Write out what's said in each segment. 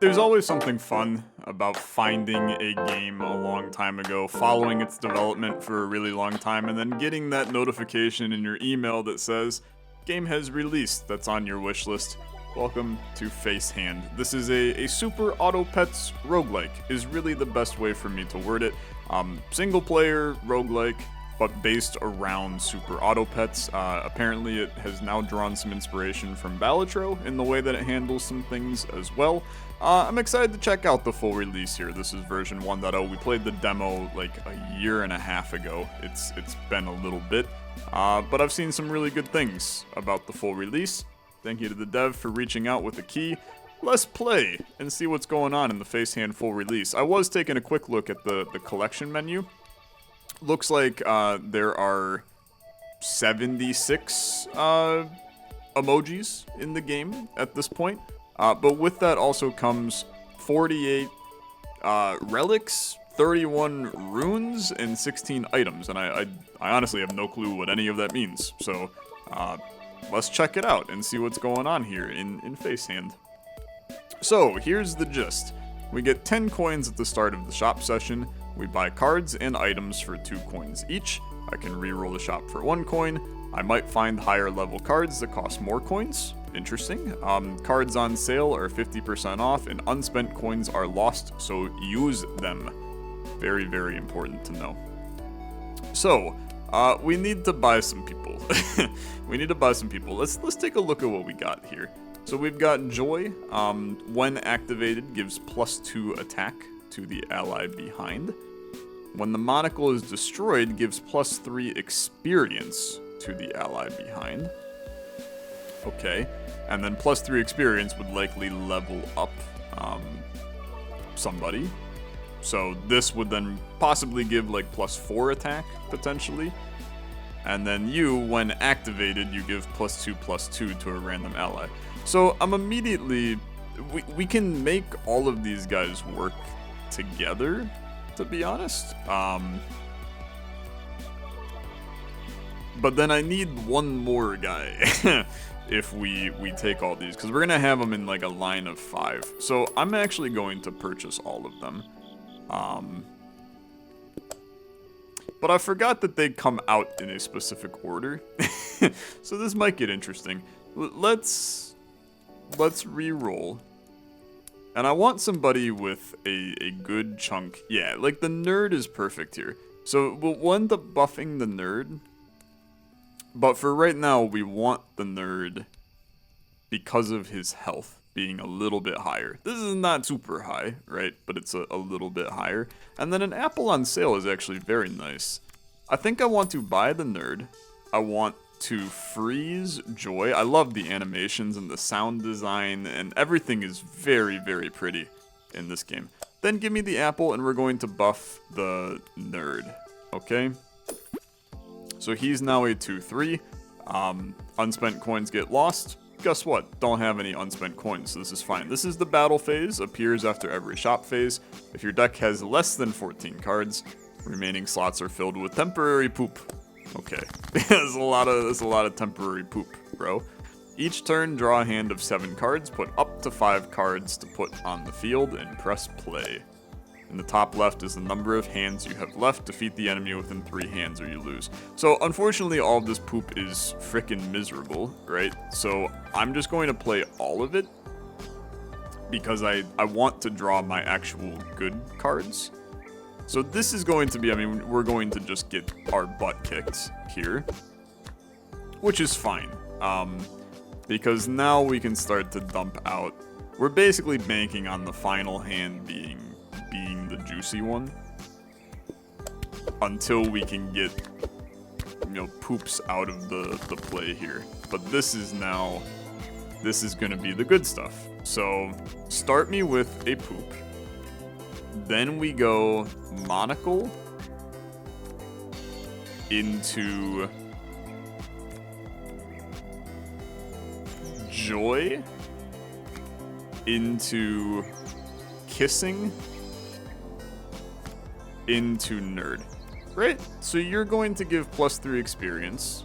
There's always something fun about finding a game a long time ago, following its development for a really long time, and then getting that notification in your email that says, game has released, that's on your wish list. Welcome to Facehand. This is a super auto pets roguelike, is really the best way for me to word it. Single player roguelike, but based around super auto pets. Apparently it has now drawn some inspiration from Balatro in the way that it handles some things as well. I'm excited to check out the full release here. This is version 1.0. We played the demo like a year and a half ago. It's been a little bit, but I've seen some really good things about the full release. Thank you to the dev for reaching out with the key. Let's play and see what's going on in the Facehand full release. I was taking a quick look at the collection menu. Looks like there are 76 emojis in the game at this point. But with that also comes 48 relics, 31 runes, and 16 items. And I honestly have no clue what any of that means. So let's check it out and see what's going on here in Facehand. So here's the gist. We get 10 coins at the start of the shop session. We buy cards and items for 2 coins each. I can reroll the shop for 1 coin. I might find higher level cards that cost more coins. Interesting. Cards on sale are 50% off and unspent coins are lost, so use them. Very, very important to know. So, we need to buy some people. We need to buy some people. Let's take a look at what we got here. So we've got Joy. When activated, gives +2 attack to the ally behind. When the monocle is destroyed, gives +3 experience to the ally behind. Okay, and then +3 experience would likely level up somebody. So this would then possibly give like +4 attack, potentially. And then you, when activated, you give +2/+2 to a random ally. So I'm immediately... We can make all of these guys work together, to be honest. But then I need one more guy if we take all these, because we're gonna have them in like a line of 5. So I'm actually going to purchase all of them. But I forgot that they come out in a specific order. So this might get interesting. Let's re-roll. And I want somebody with a good chunk. Yeah, like the nerd is perfect here. So we'll end up buffing the nerd. But for right now, we want the nerd because of his health being a little bit higher. This is not super high, right? But it's a little bit higher. And then an apple on sale is actually very nice. I think I want to buy the nerd. I want to freeze Joy. I love the animations and the sound design, and everything is very, very pretty in this game. Then give me the apple, and we're going to buff the nerd, okay? So he's now a 2/3. Unspent coins get lost. Guess what? Don't have any unspent coins, so this is fine. This is the battle phase, appears after every shop phase. If your deck has less than 14 cards, remaining slots are filled with temporary poop. Okay, there's a lot of temporary poop, bro. Each turn, draw a hand of 7 cards, put up to 5 cards to put on the field, and press play. In the top left is the number of hands you have left. Defeat the enemy within 3 hands or you lose. So unfortunately, all of this poop is frickin' miserable, right? So I'm just going to play all of it because I want to draw my actual good cards. So this is going to be, I mean, we're going to just get our butt kicked here, which is fine, because now we can start to dump out. We're basically banking on the final hand being the juicy one until we can get, you know, poops out of the play here. But this is going to be the good stuff. So start me with a poop. Then we go monocle into Joy into kissing into nerd. Right? So you're going to give +3 experience,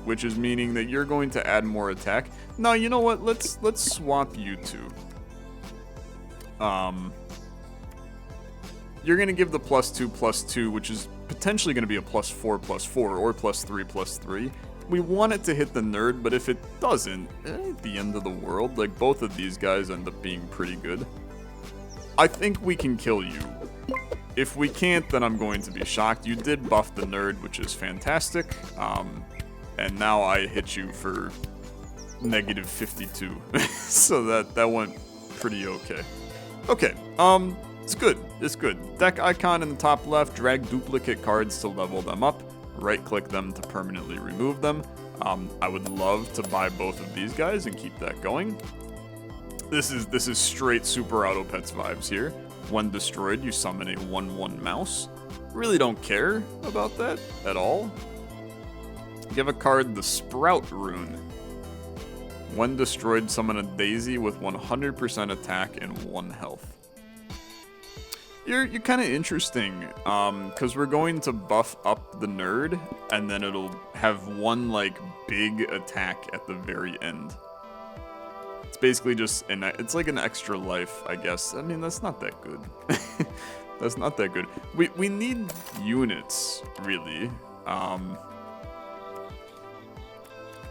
which is meaning that you're going to add more attack. Now, you know what? Let's swap you two. You're going to give the +2/+2, which is potentially going to be a +4/+4 or +3/+3. We want it to hit the nerd, but if it doesn't, at the end of the world. Like, both of these guys end up being pretty good. I think we can kill you. If we can't, then I'm going to be shocked. You did buff the nerd, which is fantastic. And now I hit you for -52. So that went pretty okay. Okay, it's good. It's good. Deck icon in the top left, drag duplicate cards to level them up. Right-click them to permanently remove them. I would love to buy both of these guys and keep that going. This is straight Super Auto Pets vibes here. When destroyed, you summon a 1/1 mouse. Really don't care about that at all. Give a card the Sprout rune. When destroyed, summon a Daisy with 100% attack and 1 health. You're kind of interesting, because we're going to buff up the nerd, and then it'll have one, like, big attack at the very end. It's basically just, it's like an extra life, I guess. I mean, that's not that good. That's not that good. We need units, really.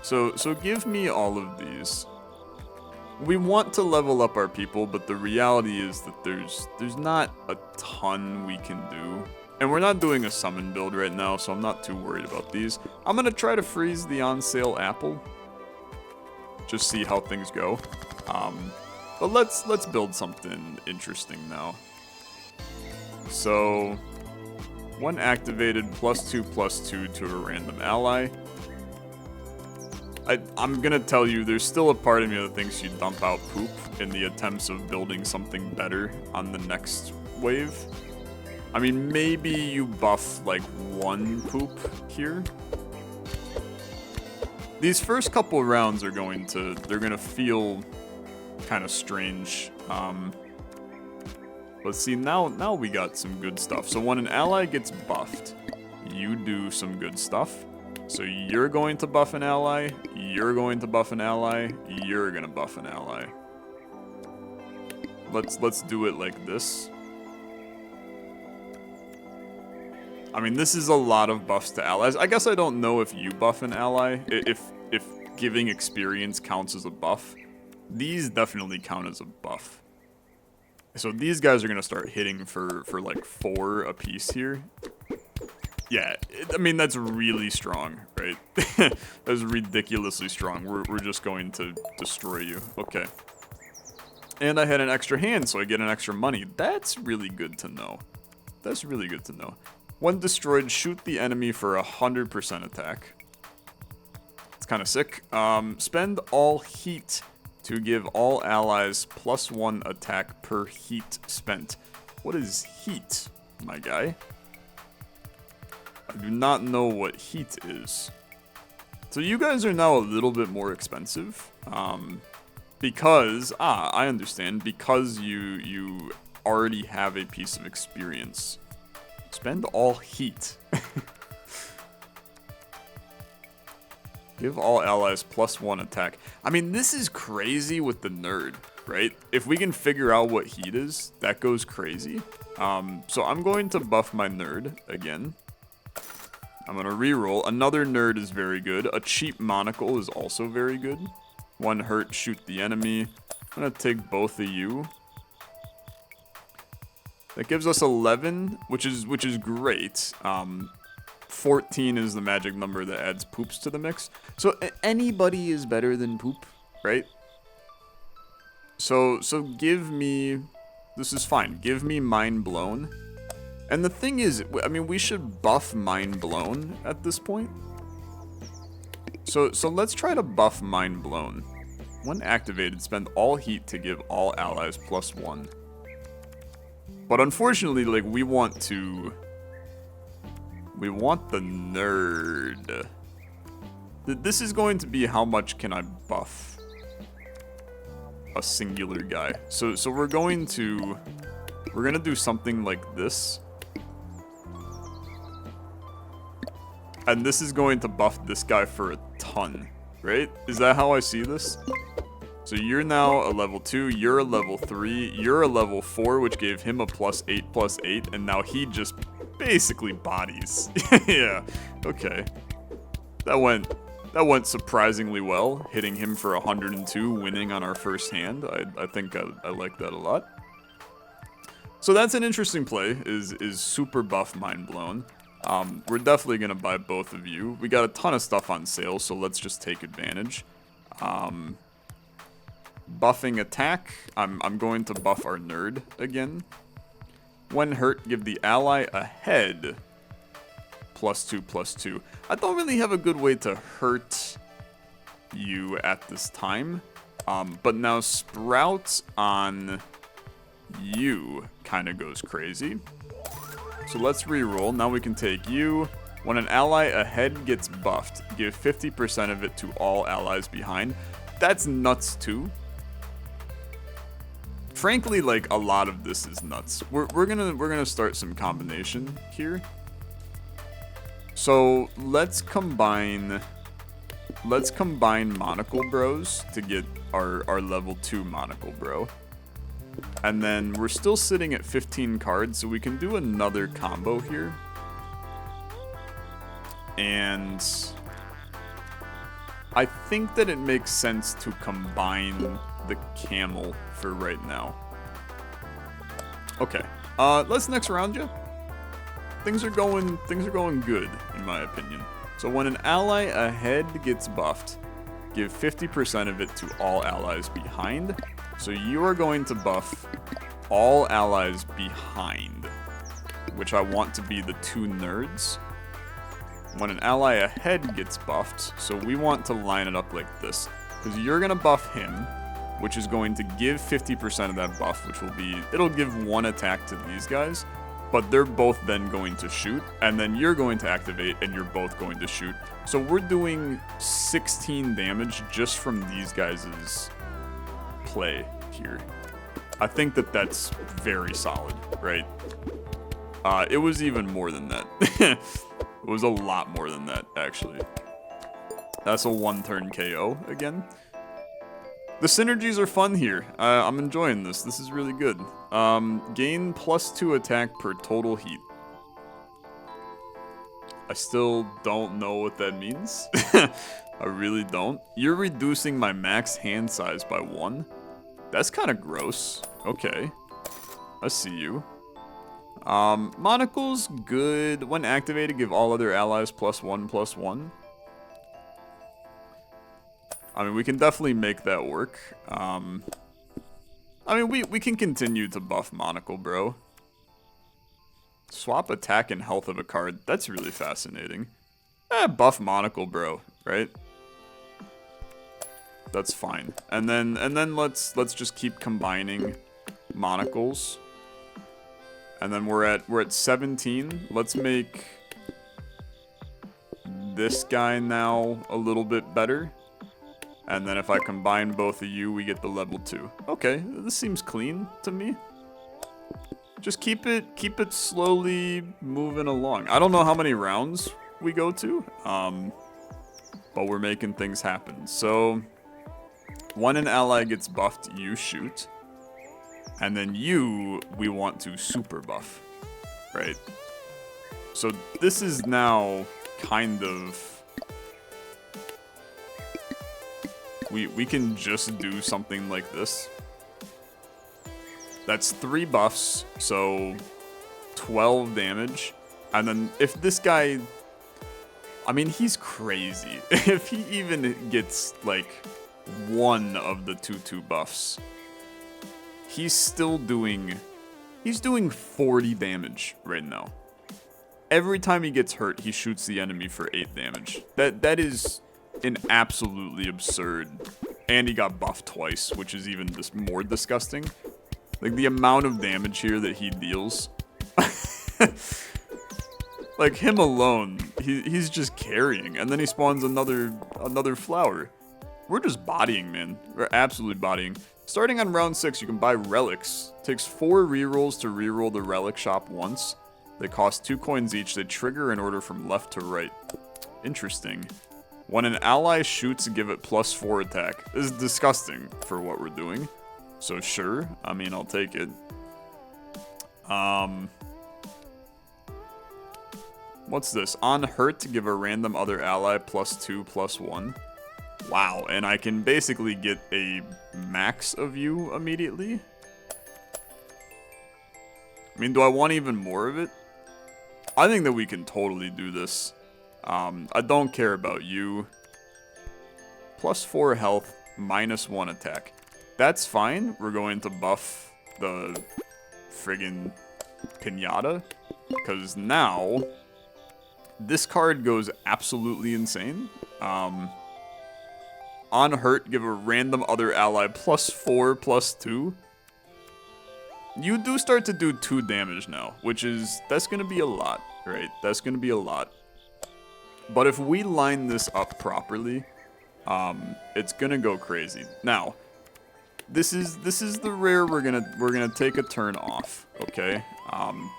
So give me all of these. We want to level up our people, but the reality is that there's not a ton we can do. And we're not doing a summon build right now, so I'm not too worried about these. I'm gonna try to freeze the on-sale apple. Just see how things go. But let's build something interesting now. So, when activated, +2/+2 to a random ally. I'm gonna tell you, there's still a part of me that thinks you dump out poop in the attempts of building something better on the next wave. I mean, maybe you buff like 1 poop here. These first couple rounds are they're gonna feel kind of strange. Let's see, now we got some good stuff. So when an ally gets buffed, you do some good stuff. So you're going to buff an ally, you're going to buff an ally, you're gonna buff an ally. Let's do it like this. I mean, this is a lot of buffs to allies. I guess I don't know if you buff an ally, if giving experience counts as a buff. These definitely count as a buff. So these guys are gonna start hitting for like 4 apiece here. Yeah, I mean, that's really strong, right? That's ridiculously strong. We're just going to destroy you. Okay. And I had an extra hand, so I get an extra money. That's really good to know. That's really good to know. When destroyed, shoot the enemy for 100% attack. It's kind of sick. Spend all heat to give all allies +1 attack per heat spent. What is heat, my guy? I do not know what heat is. So you guys are now a little bit more expensive. Because, I understand, because you already have a piece of experience. Spend all heat. Give all allies +1 attack. I mean, this is crazy with the nerd, right? If we can figure out what heat is, that goes crazy. So I'm going to buff my nerd again. I'm going to reroll. Another nerd is very good. A cheap monocle is also very good. 1 hurt, shoot the enemy. I'm going to take both of you. That gives us 11, which is great. 14 is the magic number that adds poops to the mix. So anybody is better than poop, right? So give me... This is fine. Give me Mind Blown. And the thing is, I mean, we should buff Mind Blown at this point. So let's try to buff Mind Blown. When activated, spend all heat to give all allies +1. But unfortunately, like, we want the nerd. This is going to be how much can I buff a singular guy. So we're gonna do something like this. And this is going to buff this guy for a ton, right? Is that how I see this? So you're now a level 2, you're a level 3, you're a level 4, which gave him a +8/+8, and now he just basically bodies. Yeah, okay. That went surprisingly well, hitting him for 102, winning on our first hand. I think I like that a lot. So that's an interesting play, is super buff Mind Blown. We're definitely gonna buy both of you. We got a ton of stuff on sale, so let's just take advantage. Buffing attack, I'm going to buff our nerd again. When hurt, give the ally a head. +2/+2. I don't really have a good way to hurt you at this time. But now Sprout on you kind of goes crazy. So let's reroll. Now we can take you. When an ally ahead gets buffed, give 50% of it to all allies behind. That's nuts too. Frankly, like, a lot of this is nuts. We're gonna start some combination here. So let's combine Monocle Bros to get our level 2 Monocle Bro. And then we're still sitting at 15 cards, so we can do another combo here. And I think that it makes sense to combine the camel for right now. Okay, let's next round you. Things are going good, in my opinion. So when an ally ahead gets buffed, give 50% of it to all allies behind. So you are going to buff all allies behind, which I want to be the 2 nerds. When an ally ahead gets buffed, so we want to line it up like this, because you're going to buff him, which is going to give 50% of that buff, which will be, it'll give 1 attack to these guys, but they're both then going to shoot, and then you're going to activate, and you're both going to shoot. So we're doing 16 damage just from these guys' play here. I think that that's very solid, right? It was even more than that. It was a lot more than that, actually. That's a 1-turn KO again. The synergies are fun here. I'm enjoying this. This is really good. Gain +2 attack per total heat. I still don't know what that means. I really don't. You're reducing my max hand size by 1. That's kind of gross. Okay. I see you. Monocle's good. When activated, give all other allies +1/+1. I mean, we can definitely make that work. I mean, we can continue to buff Monocle Bro. Swap attack and health of a card. That's really fascinating. Buff Monocle Bro, right? That's fine. And then let's just keep combining monocles. And then we're at 17. Let's make this guy now a little bit better. And then if I combine both of you, we get the level 2. Okay, this seems clean to me. Just keep it slowly moving along. I don't know how many rounds we go to, but we're making things happen. So when an ally gets buffed, you shoot. And then we want to super buff, right? So this is now kind of... We can just do something like this. That's 3 buffs, so 12 damage. And then if this guy... I mean, he's crazy. If he even gets, like, 1 of the 2/2 buffs, he's still doing... He's doing 40 damage right now. Every time he gets hurt, he shoots the enemy for 8 damage. That is... an absolutely absurd, and he got buffed twice, which is even just more disgusting. Like, the amount of damage here that he deals. Like, him alone, he's just carrying, and then he spawns another flower. We're just bodying, man. We're absolutely bodying. Starting on round 6, you can buy Relics. Takes 4 rerolls to reroll the Relic shop once. They cost 2 coins each. They trigger in order from left to right. Interesting. When an ally shoots, give it +4 attack. This is disgusting for what we're doing. So sure, I mean, I'll take it. What's this? On hurt, give a random other ally +2/+1. Wow, and I can basically get a max of you immediately. I mean, do I want even more of it? I think that we can totally do this. I don't care about you. +4 health, -1 attack. That's fine. We're going to buff the friggin' pinata. Because now, this card goes absolutely insane. On hurt, give a random other ally +4/+2. You do start to do 2 damage now, which is, that's going to be a lot, right? That's going to be a lot. But if we line this up properly, it's going to go crazy. Now, this is the rare we're going to take a turn off, okay?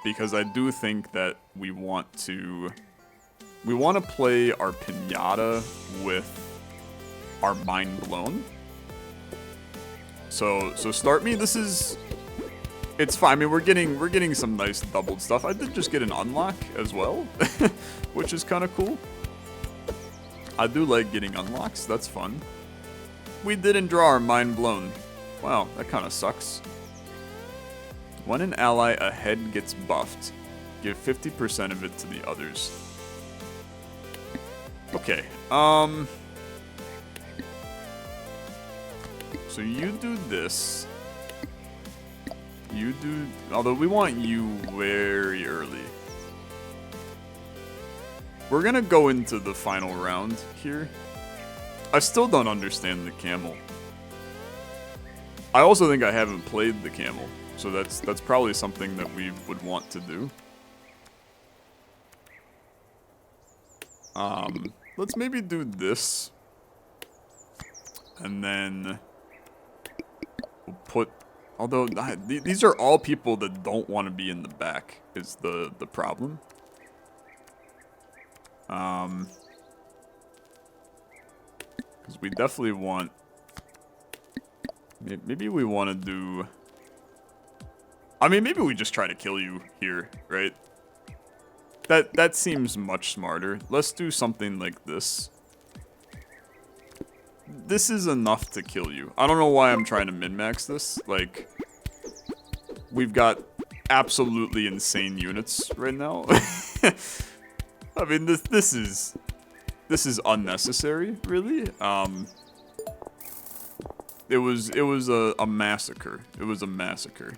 Because I do think that we want to play our pinata with our mind blown. So start me. This is, it's fine. I mean, we're getting some nice doubled stuff. I did just get an unlock as well, which is kind of cool. I do like getting unlocks. That's fun. We didn't draw our mind blown. Wow, that kind of sucks. When an ally ahead gets buffed, give 50% of it to the others. Okay. So you do this. You do... Although we want you very early. We're gonna go into the final round here. I still don't understand the camel. I also think I haven't played the camel. So that's probably something that we would want to do. Let's maybe do this. And then... we'll put... Although, these are all people that don't want to be in the back, is the problem. Because we definitely want... Maybe we want to do... I mean, maybe we just try to kill you here, right? That seems much smarter. Let's do something like this. This is enough to kill you. I don't know why I'm trying to min-max this. Like, we've got absolutely insane units right now. I mean, this is unnecessary, really. It was a massacre. It was a massacre.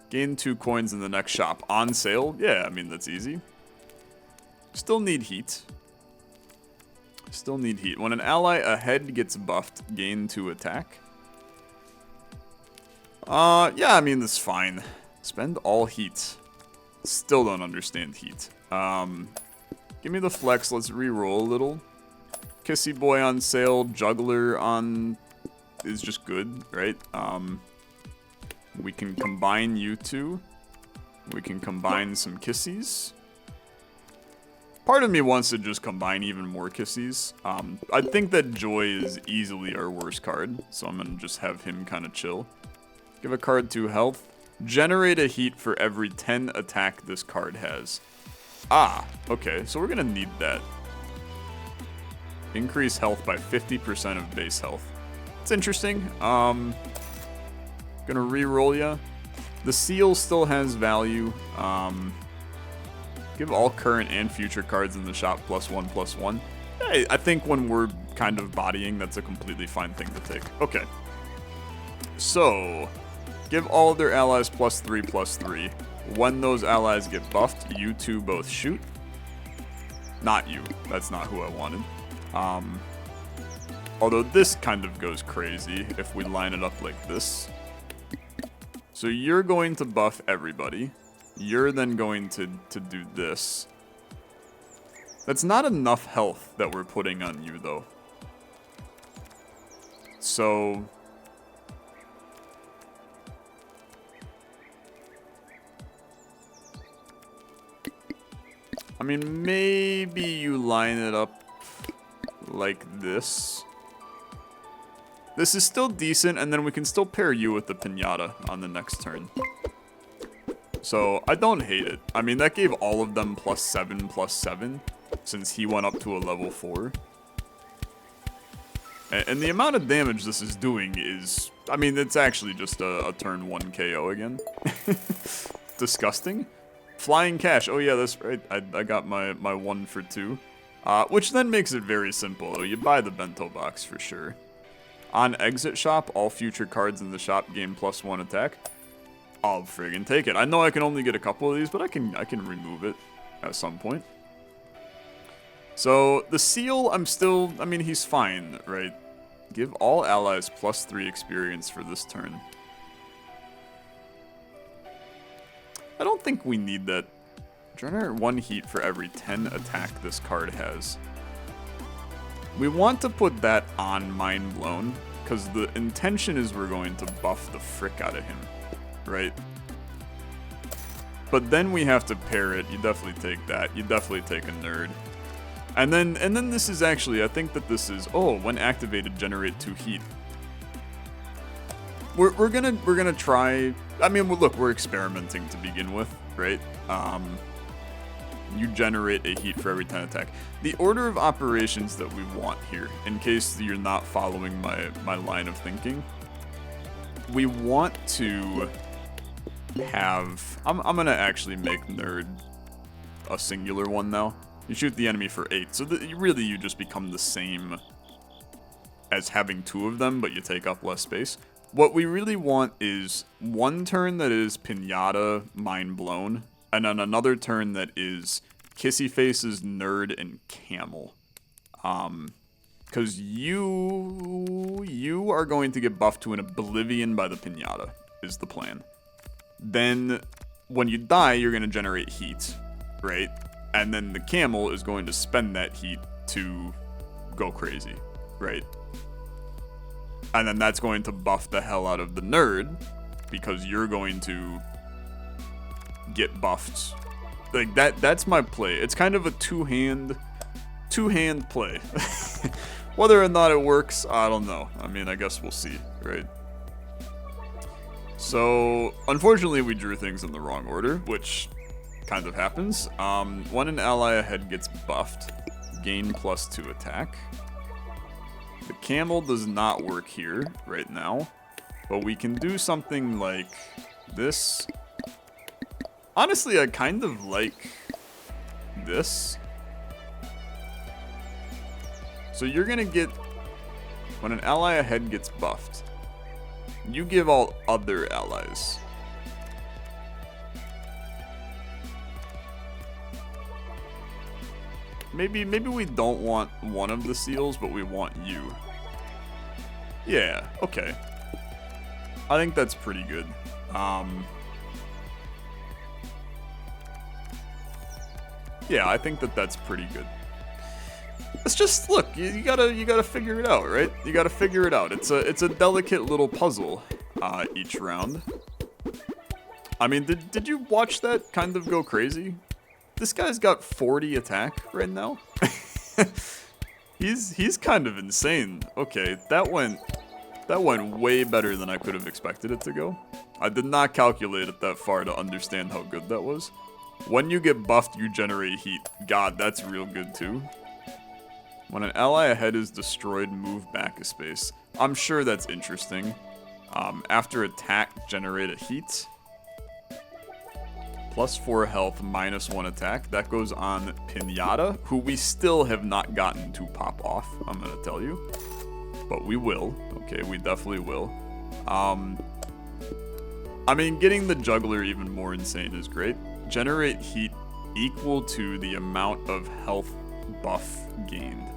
Gain 2 coins in the next shop. On sale? Yeah, I mean, that's easy. Still need heat. Still need heat. When an ally ahead gets buffed, gain 2 attack. Yeah, I mean, that's fine. Spend all heat. Still don't understand heat. Give me the flex. Let's re-roll a little. Kissy Boy on sale. Juggler on... is just good, right? We can combine you two. We can combine some Kissies. Part of me wants to just combine even more Kissies. I think that Joy is easily our worst card, so I'm gonna just have him kind of chill. Give a card 2 health. Generate a heat for every 10 attack this card has. Ah, okay, so we're gonna need that. Increase health by 50% of base health. It's interesting. Gonna re-roll ya. The seal still has value. Give all current and future cards in the shop +1/+1. Hey, I think when we're kind of bodying, that's a completely fine thing to take. Okay. So, give all of their allies +3/+3. When those allies get buffed, you two both shoot. Not you. That's not who I wanted. Although this kind of goes crazy if we line it up like this. So you're going to buff everybody. You're then going to do this. That's not enough health that we're putting on you, though. So... I mean, maybe you line it up like this. This is still decent, and then we can still pair you with the Pinata on the next turn. So, I don't hate it. I mean, that gave all of them +7/+7, since he went up to a level 4. And the amount of damage this is doing is... I mean, it's actually just a turn 1 KO again. Disgusting. Flying cash. Oh yeah, that's right. I got my 1 for 2. Which then makes it very simple. You buy the bento box for sure. On exit shop, all future cards in the shop gain +1 attack. I'll friggin' take it. I know I can only get a couple of these, but I can remove it at some point. So, the seal, I mean, he's fine, right? Give all allies +3 experience for this turn. I don't think we need that. Generate 1 heat for every 10 attack this card has. We want to put that on Mind Blown, because the intention is we're going to buff the frick out of him, right? But then we have to pair it. You definitely take that. You definitely take a nerd. And then this is actually, I think that this is, oh, when activated, generate 2 heat. We're gonna try. I mean, look, we're experimenting to begin with, right? You generate a heat for every 10 attack. The order of operations that we want here, in case you're not following my line of thinking, we want to have... I'm gonna actually make nerd a singular one now. You shoot the enemy for 8, so really you just become the same as having 2 of them, but you take up less space. What we really want is 1 turn that is Pinata, Mind Blown, and then another turn that is Kissy Faces, Nerd, and Camel. Because you are going to get buffed to an Oblivion by the Pinata, is the plan. Then, when you die, you're going to generate heat, right? And then the Camel is going to spend that heat to go crazy, right? And then that's going to buff the hell out of the Nerd, because you're going to get buffed. Like, that's my play. It's kind of a two-hand play. Whether or not it works, I don't know. I mean, I guess we'll see, right? So, unfortunately, we drew things in the wrong order, which kind of happens. When an ally ahead gets buffed, gain +2 attack. The Camel does not work here right now, but we can do something like this. Honestly, I kind of like this. So you're gonna get, when an ally ahead gets buffed, you give all other allies. Maybe we don't want one of the seals, but we want you. Yeah, okay. I think that's pretty good. Yeah, I think that's pretty good. It's just, look, you gotta figure it out, right? You gotta figure it out. It's a delicate little puzzle each round. I mean, did you watch that kind of go crazy? This guy's got 40 attack right now. He's kind of insane. Okay, that went way better than I could have expected it to go. I did not calculate it that far to understand how good that was. When you get buffed, you generate heat. God, that's real good too. When an ally ahead is destroyed, move back a space. I'm sure that's interesting. After attack, generate a heat. +4 health, -1 attack. That goes on Pinata, who we still have not gotten to pop off, I'm gonna tell you. But we will. Okay, we definitely will. I mean, getting the Juggler even more insane is great. Generate heat equal to the amount of health buff gained.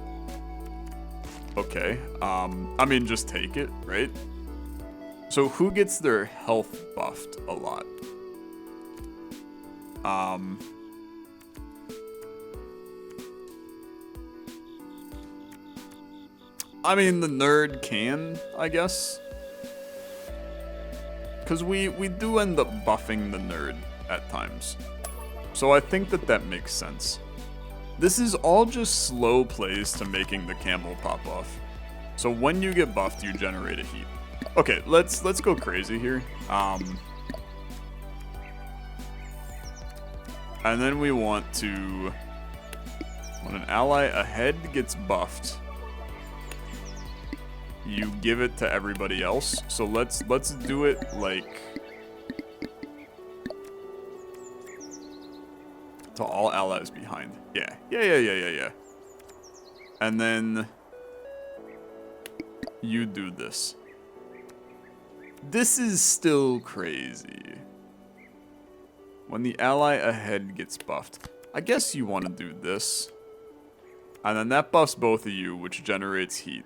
Okay, I mean, just take it, right? So who gets their health buffed a lot? I mean, the Nerd can, I guess. Because we do end up buffing the Nerd at times. So I think that makes sense. This is all just slow plays to making the camel pop off. So when you get buffed, you generate a heat. Okay, let's go crazy here. And then we want to, when an ally ahead gets buffed, you give it to everybody else. So let's do it like to all allies behind. Yeah. And then you do this. This is still crazy. When the ally ahead gets buffed, I guess you want to do this. And then that buffs both of you, which generates heat.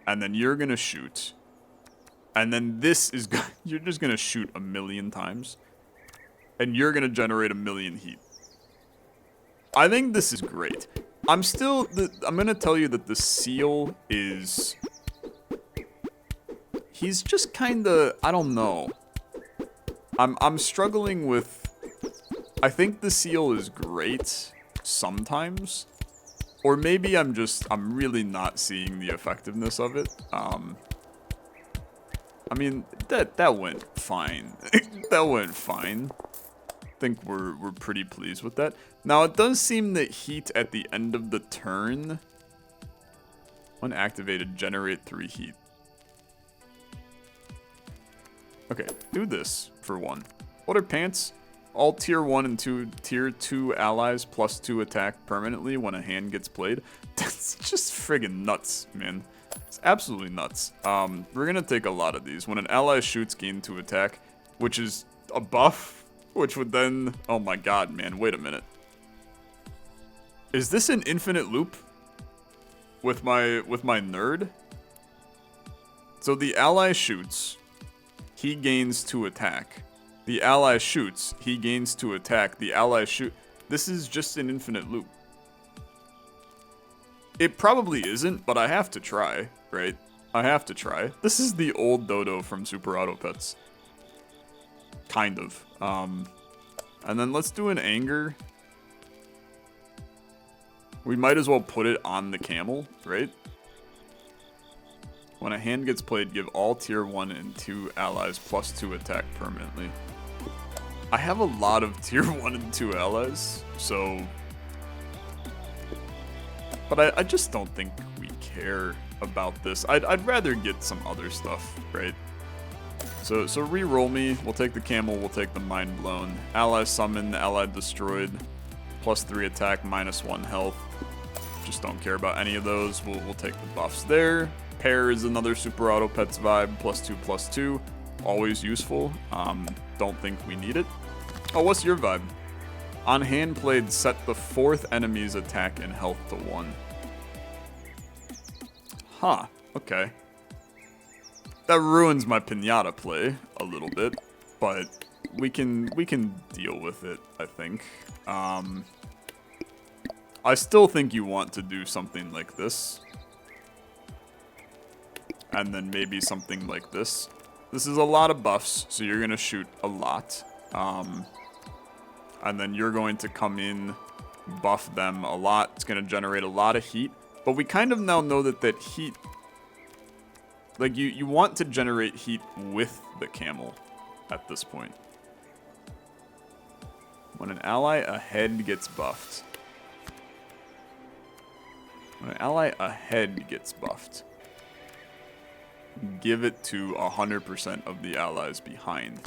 And then you're going to shoot. And then this is, you're just going to shoot 1,000,000 times. And you're going to generate 1,000,000 heat. I think this is great. I'm going to tell you that the seal is, he's just kind of, I don't know. I'm struggling with, I think the seal is great sometimes. Or maybe I'm really not seeing the effectiveness of it. I mean, that went fine. That went fine. I think we're pretty pleased with that. Now, it does seem that heat at the end of the turn, when activated, generate 3 heat. Okay, do this for 1. What are pants? All tier 1 and tier 2 allies plus 2 attack permanently when a hand gets played. That's just friggin' nuts, man. It's absolutely nuts. We're gonna take a lot of these. When an ally shoots, gain 2 attack, which is a buff, which would then, oh my god, man, wait a minute. Is this an infinite loop with my nerd? So the ally shoots, he gains 2 attack. The ally shoots, he gains 2 attack. The ally shoot. This is just an infinite loop. It probably isn't, but I have to try, right? I have to try. This is the old Dodo from Super Auto Pets. Kind of. And then let's do an anger. We might as well put it on the camel, right? When a hand gets played, give all tier 1 and 2 allies plus 2 attack permanently. I have a lot of tier 1 and 2 allies, so... But I just don't think we care about this. I'd rather get some other stuff, right? So re-roll me. We'll take the camel, we'll take the mind blown. Ally summon, ally destroyed. Plus 3 attack, minus 1 health. Just don't care about any of those. We'll take the buffs there. Pair is another Super Auto Pets vibe. +2/+2. Always useful. Don't think we need it. Oh, what's your vibe? On hand played, set the 4th enemy's attack and health to 1. Huh, okay. That ruins my Pinata play a little bit, but we can deal with it, I think. I still think you want to do something like this. And then maybe something like this. This is a lot of buffs, so you're going to shoot a lot. And then you're going to come in, buff them a lot. It's going to generate a lot of heat. But we kind of now know that heat... Like, you want to generate heat with the camel at this point. When an ally ahead gets buffed. When an ally ahead gets buffed. Give it to 100% of the allies behind.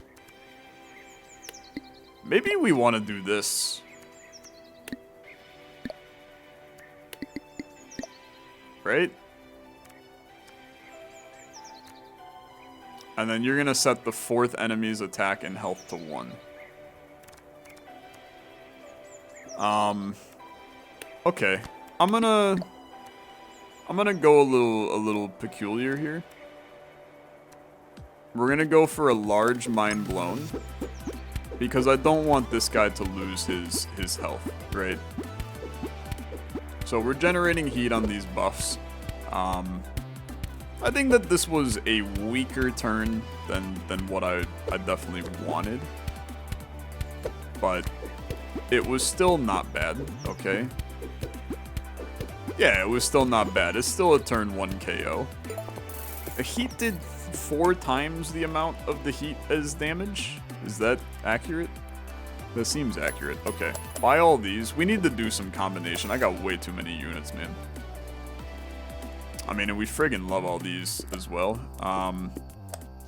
Maybe we want to do this. Right? And then you're going to set the 4th enemy's attack and health to 1. Okay. I'm gonna go a little peculiar here. We're gonna go for a large mind blown. Because I don't want this guy to lose his health, right? So we're generating heat on these buffs. I think that this was a weaker turn than what I definitely wanted. But it was still not bad, okay? Yeah, it was still not bad. It's still a turn 1 KO. The heat did 4 times the amount of the heat as damage. Is that accurate? That seems accurate. Okay. Buy all these. We need to do some combination. I got way too many units, man. I mean, and we friggin' love all these as well.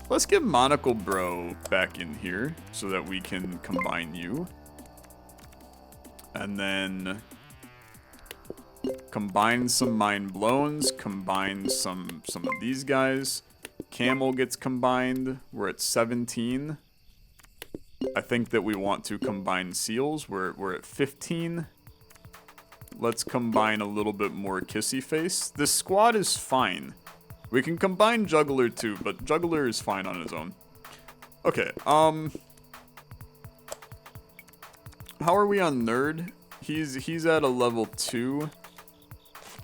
Let's get Monocle Bro back in here so that we can combine you. And then combine some Mind Blowns, combine some of these guys. Camel gets combined. We're at 17. I think that we want to combine Seals. We're at 15. Let's combine a little bit more Kissy Face. This squad is fine. We can combine Juggler too, but Juggler is fine on his own. Okay, how are we on Nerd? He's at a level 2.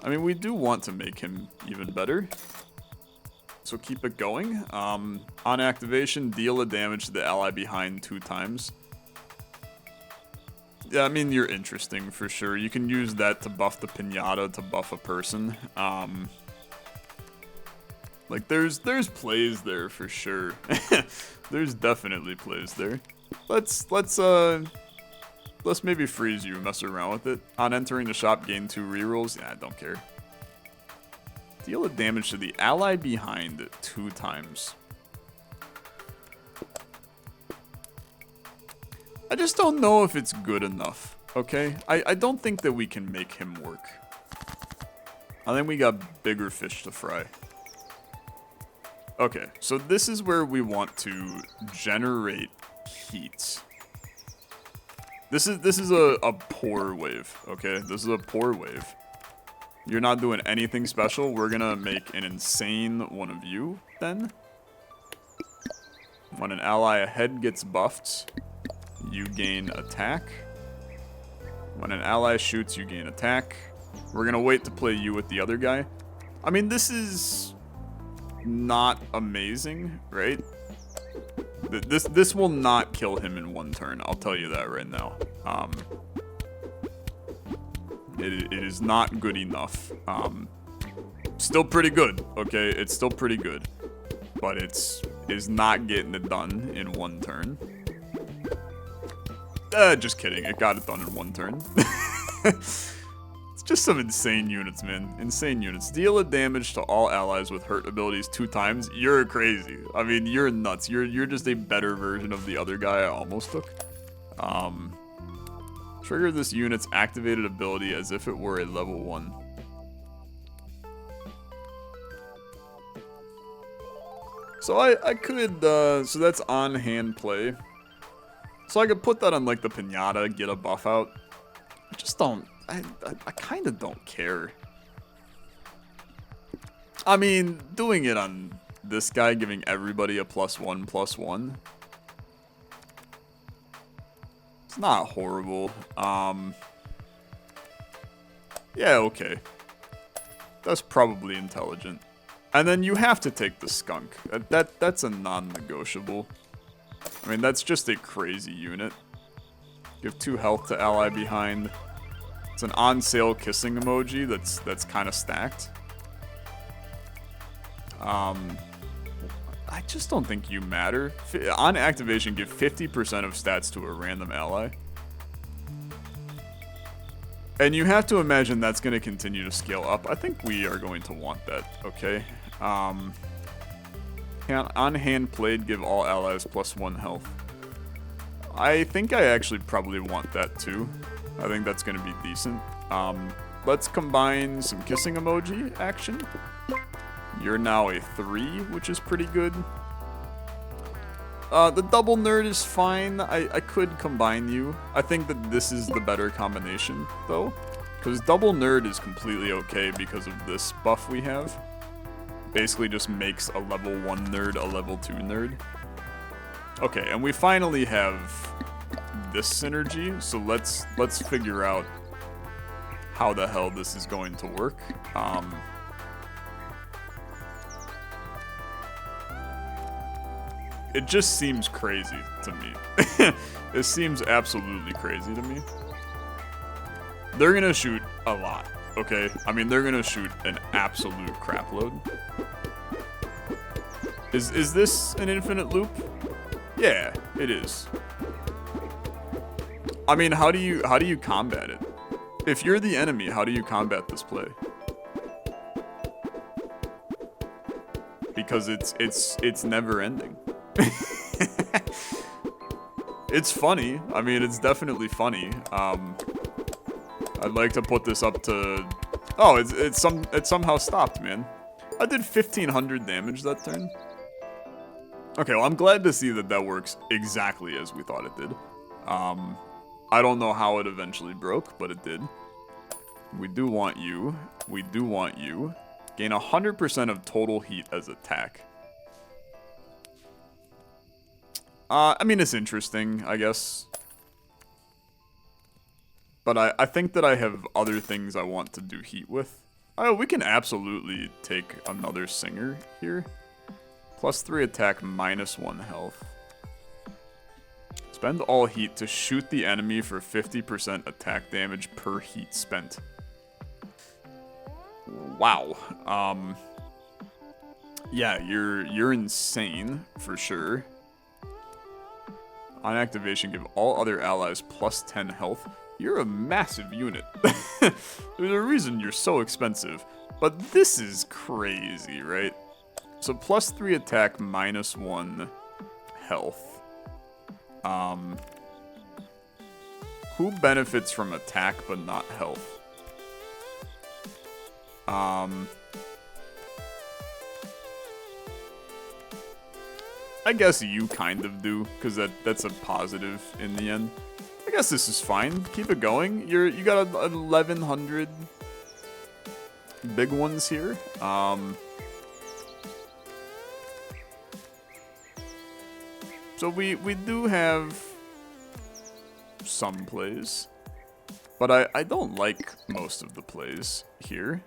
I mean, we do want to make him even better. So keep it going. On activation, deal a damage to the ally behind 2 times. Yeah, I mean, you're interesting for sure. You can use that to buff the pinata, to buff a person. Like, there's plays there for sure. There's definitely plays there. Let's maybe freeze you, mess around with it. On entering the shop, gain 2 rerolls. Yeah, I don't care. Deal a damage to the ally behind 2 times. I just don't know if it's good enough, okay? I don't think that we can make him work. I think we got bigger fish to fry. Okay, so this is where we want to generate heat. This is a poor wave, okay? This is a poor wave. You're not doing anything special. We're gonna make an insane one of you, then. When an ally ahead gets buffed, you gain attack. When an ally shoots, you gain attack. We're gonna wait to play you with the other guy. I mean, this is not amazing, right? This will not kill him in 1 turn. I'll tell you that right now. It is not good enough. Still pretty good, okay? It's still pretty good. But is not getting it done in 1 turn. Just kidding. It got it done in 1 turn. It's just some insane units, man. Insane units. Deal a damage to all allies with hurt abilities 2 times. You're crazy. I mean, you're nuts. You're just a better version of the other guy I almost took. Trigger this unit's activated ability as if it were a level 1. So I could, so that's on hand play. So I could put that on like the pinata, get a buff out. I just don't, I kind of don't care. I mean, doing it on this guy, giving everybody a +1/+1. It's not horrible. Yeah, okay. That's probably intelligent. And then you have to take the skunk. That's a non-negotiable. I mean, that's just a crazy unit. Give 2 health to ally behind. It's an on-sale kissing emoji that's kind of stacked. I just don't think you matter. On activation, give 50% of stats to a random ally. And you have to imagine that's going to continue to scale up. I think we are going to want that, okay? On hand played, give all allies +1 health. I think I actually probably want that too. I think that's going to be decent. Let's combine some kissing emoji action. You're now a 3, which is pretty good. The double nerd is fine. I could combine you. I think that this is the better combination, though. Because double nerd is completely okay because of this buff we have. Basically just makes a level 1 nerd a level 2 nerd. Okay, and we finally have this synergy, so let's figure out how the hell this is going to work. It just seems crazy to me. It seems absolutely crazy to me. They're gonna shoot a lot. okay? I mean, they're gonna shoot an absolute crap load. Is this an infinite loop? Yeah, it is. I mean, how do you combat it? If you're the enemy, how do you combat this play? Because it's never ending. It's funny. I mean, it's definitely funny. I'd like to put this up to... Oh, it somehow stopped, man. I did 1,500 damage that turn. Okay, well, I'm glad to see that that works exactly as we thought it did. I don't know how it eventually broke, but it did. We do want you. We do want you. Gain 100% of total heat as attack. I mean, it's interesting, I guess. But I think that I have other things I want to do heat with. Oh, we can absolutely take another singer here. +3 attack, -1 health. Spend all heat to shoot the enemy for 50% attack damage per heat spent. Wow. Yeah, you're insane for sure. On activation, give all other allies +10 health. You're a massive unit. There's a reason you're so expensive. But this is crazy, right? So +3 attack, -1 health. Who benefits from attack but not health? I guess you kind of do, because that's a positive in the end. I guess this is fine. Keep it going. You got 1,100 big ones here. So we do have some plays, but I don't like most of the plays here.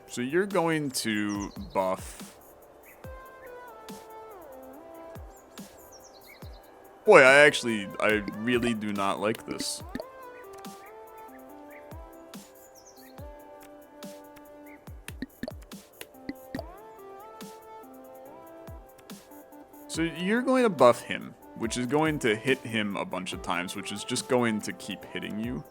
So you're going to buff. Boy, I really do not like this. So you're going to buff him, which is going to hit him a bunch of times, which is just going to keep hitting you.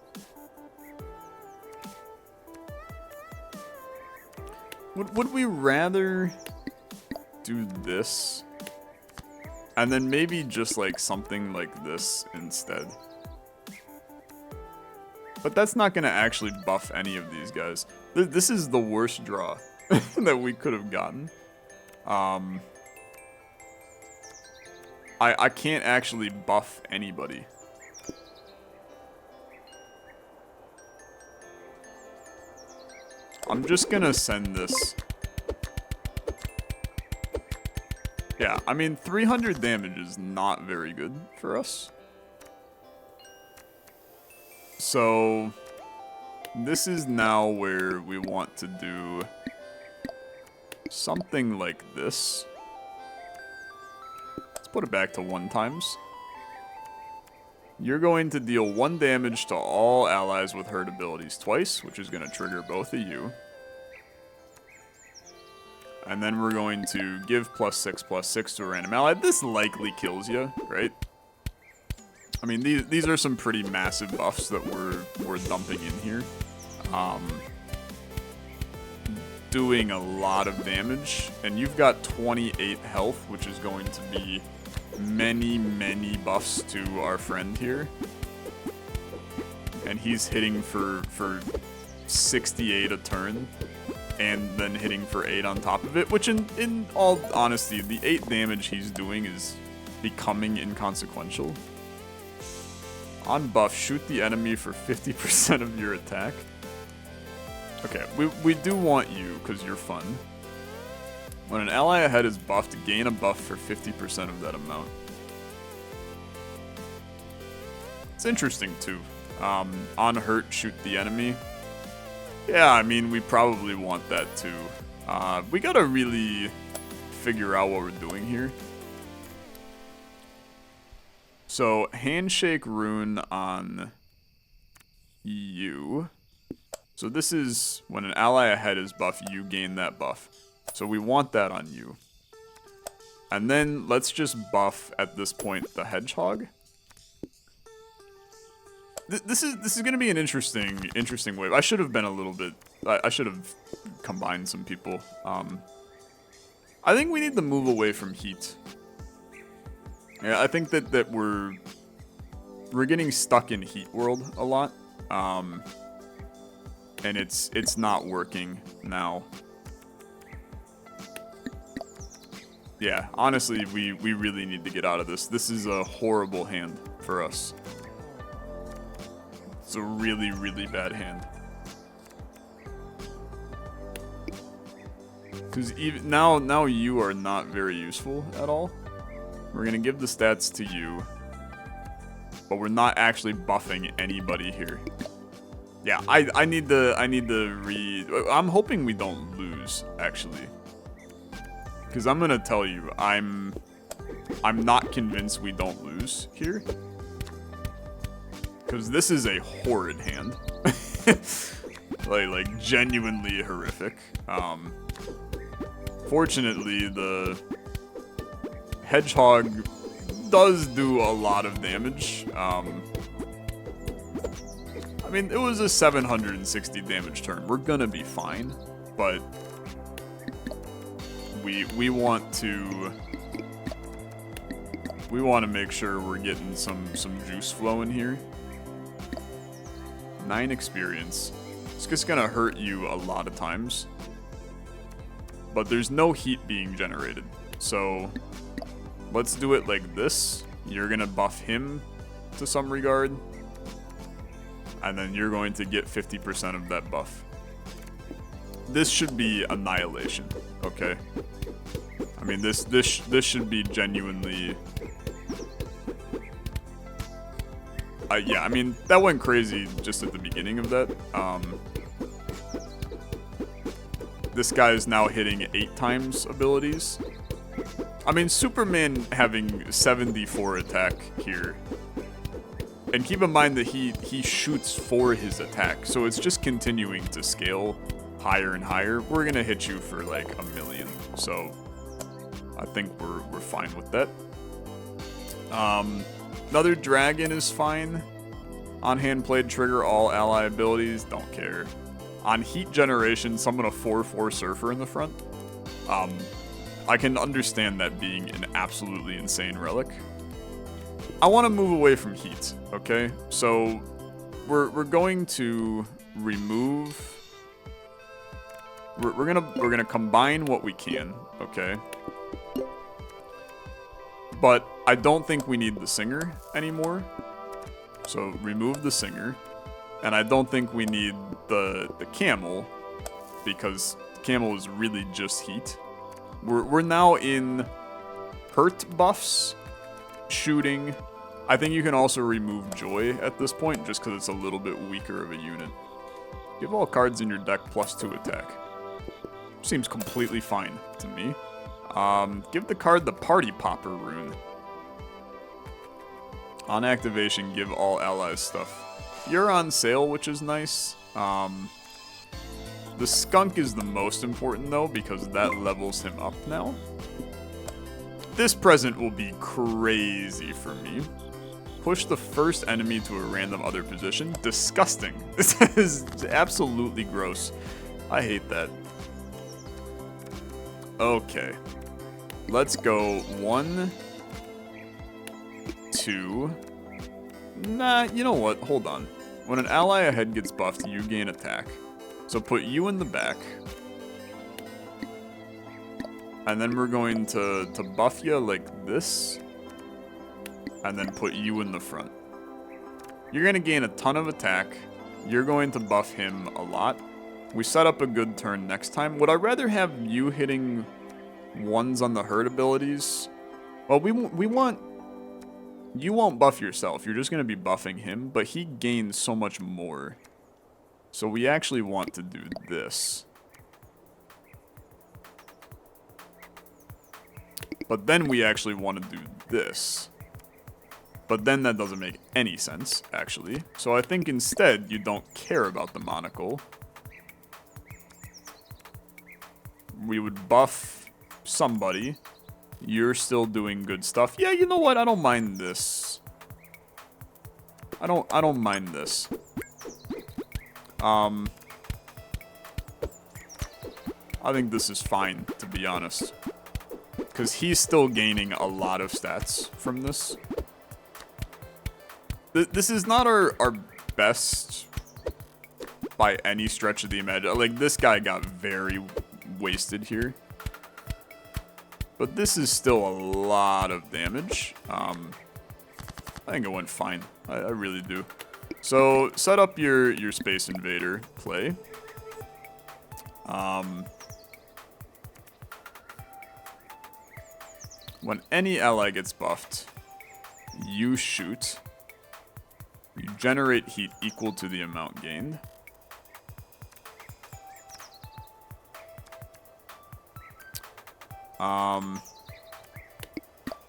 Would we rather do this? And then maybe just like something like this instead. But that's not going to actually buff any of these guys. This is the worst draw that we could have gotten. I can't actually buff anybody. I'm just gonna send this. Yeah, I mean, 300 damage is not very good for us. So, this is now where we want to do something like this. Let's put it back to 1 times. You're going to deal 1 damage to all allies with hurt abilities twice, which is going to trigger both of you. And then we're going to give +6/+6 to a random ally. This likely kills you, right? I mean, these are some pretty massive buffs that we're dumping in here. Doing a lot of damage, and you've got 28 health, which is going to be many buffs to our friend here. And he's hitting for 68 a turn, and then hitting for 8 on top of it, which in all honesty, the 8 damage he's doing is becoming inconsequential. On buff, shoot the enemy for 50% of your attack. Okay, we do want you, because you're fun. When an ally ahead is buffed, gain a buff for 50% of that amount. It's interesting, too. On hurt, shoot the enemy. Yeah, I mean, we probably want that, too. We gotta really figure out what we're doing here. So, handshake rune on you. So this is when an ally ahead is buff, you gain that buff. So we want that on you. And then let's just buff at this point the hedgehog. This is gonna be an interesting wave. I should have been a little bit. I should have combined some people. I think we need to move away from heat. Yeah, I think that we're getting stuck in heat world a lot. And it's not working now. Yeah, honestly, we really need to get out of this. This is a horrible hand for us. It's a really, really bad hand. Because even now you are not very useful at all. We're gonna give the stats to you, but we're not actually buffing anybody here. Yeah, I need to read. I'm hoping we don't lose, actually. Because I'm gonna tell you, I'm not convinced we don't lose here. Because this is a horrid hand. like genuinely horrific. Fortunately, the hedgehog does do a lot of damage. I mean, it was a 760 damage turn. We're gonna be fine, but we want to make sure we're getting some juice flowing here. 9 experience. It's just gonna hurt you a lot of times, but there's no heat being generated. So let's do it like this. You're gonna buff him to some regard, and then you're going to get 50% of that buff. This should be annihilation, okay? I mean, this should be genuinely. Yeah, I mean, that went crazy just at the beginning of that. This guy is now hitting 8 times abilities. I mean, Superman having 74 attack here. And keep in mind that he shoots for his attack, so it's just continuing to scale higher and higher. We're gonna hit you for like 1,000,000, so I think we're fine with that. Another dragon is fine. On hand played trigger all ally abilities, don't care. On heat generation, summon a 4/4 surfer in the front. I can understand that being an absolutely insane relic. I want to move away from heat, okay? So we're going to remove. We're gonna combine what we can, okay? But I don't think we need the singer anymore. So remove the singer. And I don't think we need the camel, because camel is really just heat. We're now in hurt buffs, shooting. I think you can also remove joy at this point, just because it's a little bit weaker of a unit. Give all cards in your deck +2 attack. Seems completely fine to me. Give the card the Party Popper rune. On activation, give all allies stuff. You're on sale, which is nice. The skunk is the most important though, because that levels him up now. This present will be crazy for me. Push the first enemy to a random other position. Disgusting. This is absolutely gross. I hate that. Okay. Let's go 1, 2. Nah, you know what? Hold on. When an ally ahead gets buffed, you gain attack. So put you in the back. And then we're going to buff you like this. And then put you in the front. You're going to gain a ton of attack. You're going to buff him a lot. We set up a good turn next time. Would I rather have you hitting 1s on the hurt abilities? Well, we want... You won't buff yourself. You're just going to be buffing him. But he gains so much more. So we actually want to do this. But then we actually want to do this. But then that doesn't make any sense, actually. So I think instead, you don't care about the monocle. We would buff somebody. You're still doing good stuff. Yeah, you know what? I don't mind this. I don't mind this. I think this is fine, to be honest. Because he's still gaining a lot of stats from this. This is not our best by any stretch of the imagination. Like, this guy got very wasted here. But this is still a lot of damage. I think it went fine. I really do. So, set up your Space Invader play. When any ally gets buffed, you shoot. You generate heat equal to the amount gained.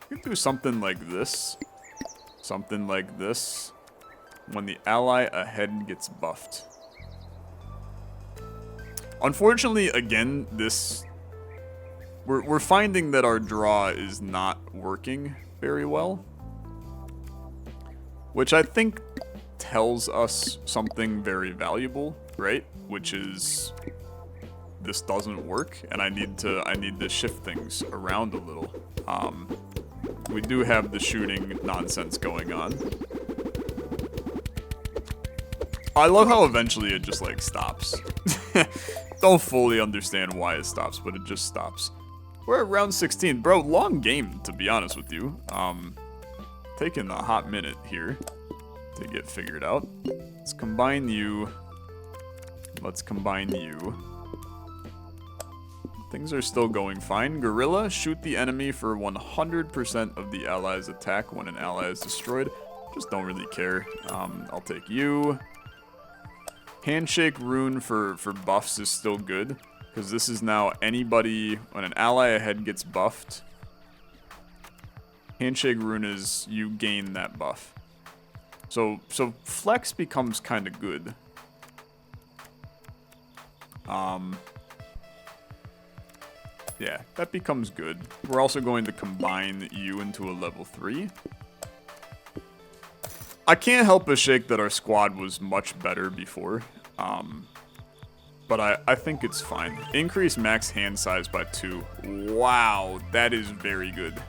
You can do something like this. Something like this. When the ally ahead gets buffed. Unfortunately, again, this... We're finding that our draw is not working very well. Which I think tells us something very valuable, right? Which is... this doesn't work, and I need to shift things around a little. We do have the shooting nonsense going on. I love how eventually it just, like, stops. Don't fully understand why it stops, but it just stops. We're at round 16. Bro, long game, to be honest with you. Taking a hot minute here to get figured out. Let's combine you. Let's combine you. Things are still going fine. Gorilla, shoot the enemy for 100% of the ally's attack when an ally is destroyed. Just don't really care. I'll take you. Handshake rune for buffs is still good. Because this is now anybody, when an ally ahead gets buffed. Handshake rune is you gain that buff. So flex becomes kind of good. Yeah, that becomes good. We're also going to combine you into a level 3. I can't help but shake that our squad was much better before. But I think it's fine. Increase max hand size by 2. Wow, that is very good.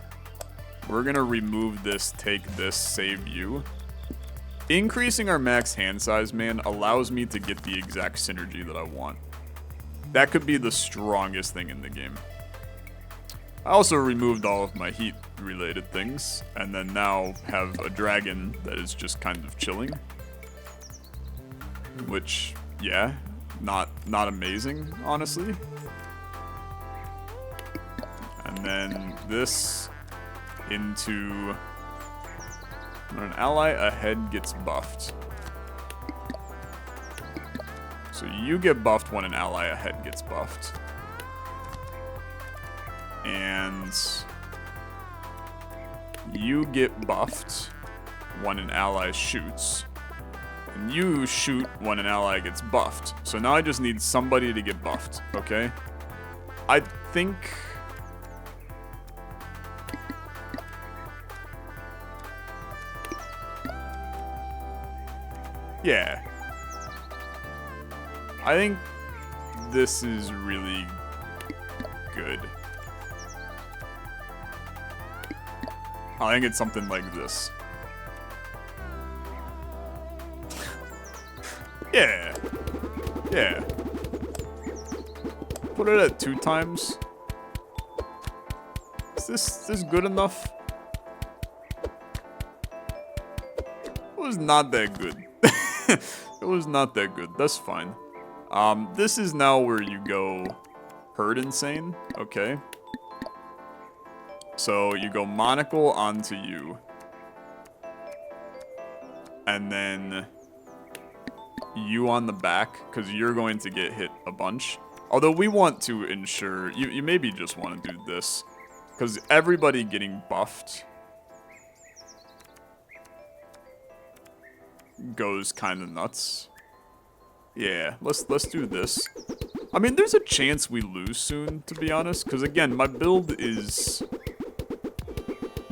We're gonna remove this, take this, save you. Increasing our max hand size, man, allows me to get the exact synergy that I want. That could be the strongest thing in the game. I also removed all of my heat-related things, and then now have a dragon that is just kind of chilling. Which, yeah, not amazing, honestly. And then this into when an ally ahead gets buffed. So you get buffed when an ally ahead gets buffed. And you get buffed when an ally shoots. And you shoot when an ally gets buffed. So now I just need somebody to get buffed, okay? I think... yeah. I think this is really good. I think it's something like this. Yeah. Yeah. Put it at 2 times. Is this good enough? It was not that good. It was not that good. That's fine. This is now where you go herd insane. Okay. So you go monocle onto you. And then you on the back, because you're going to get hit a bunch. Although we want to ensure, you maybe just want to do this. Because everybody getting buffed goes kind of nuts. Yeah, let's do this. I mean, there's a chance we lose soon, to be honest, because again, my build is.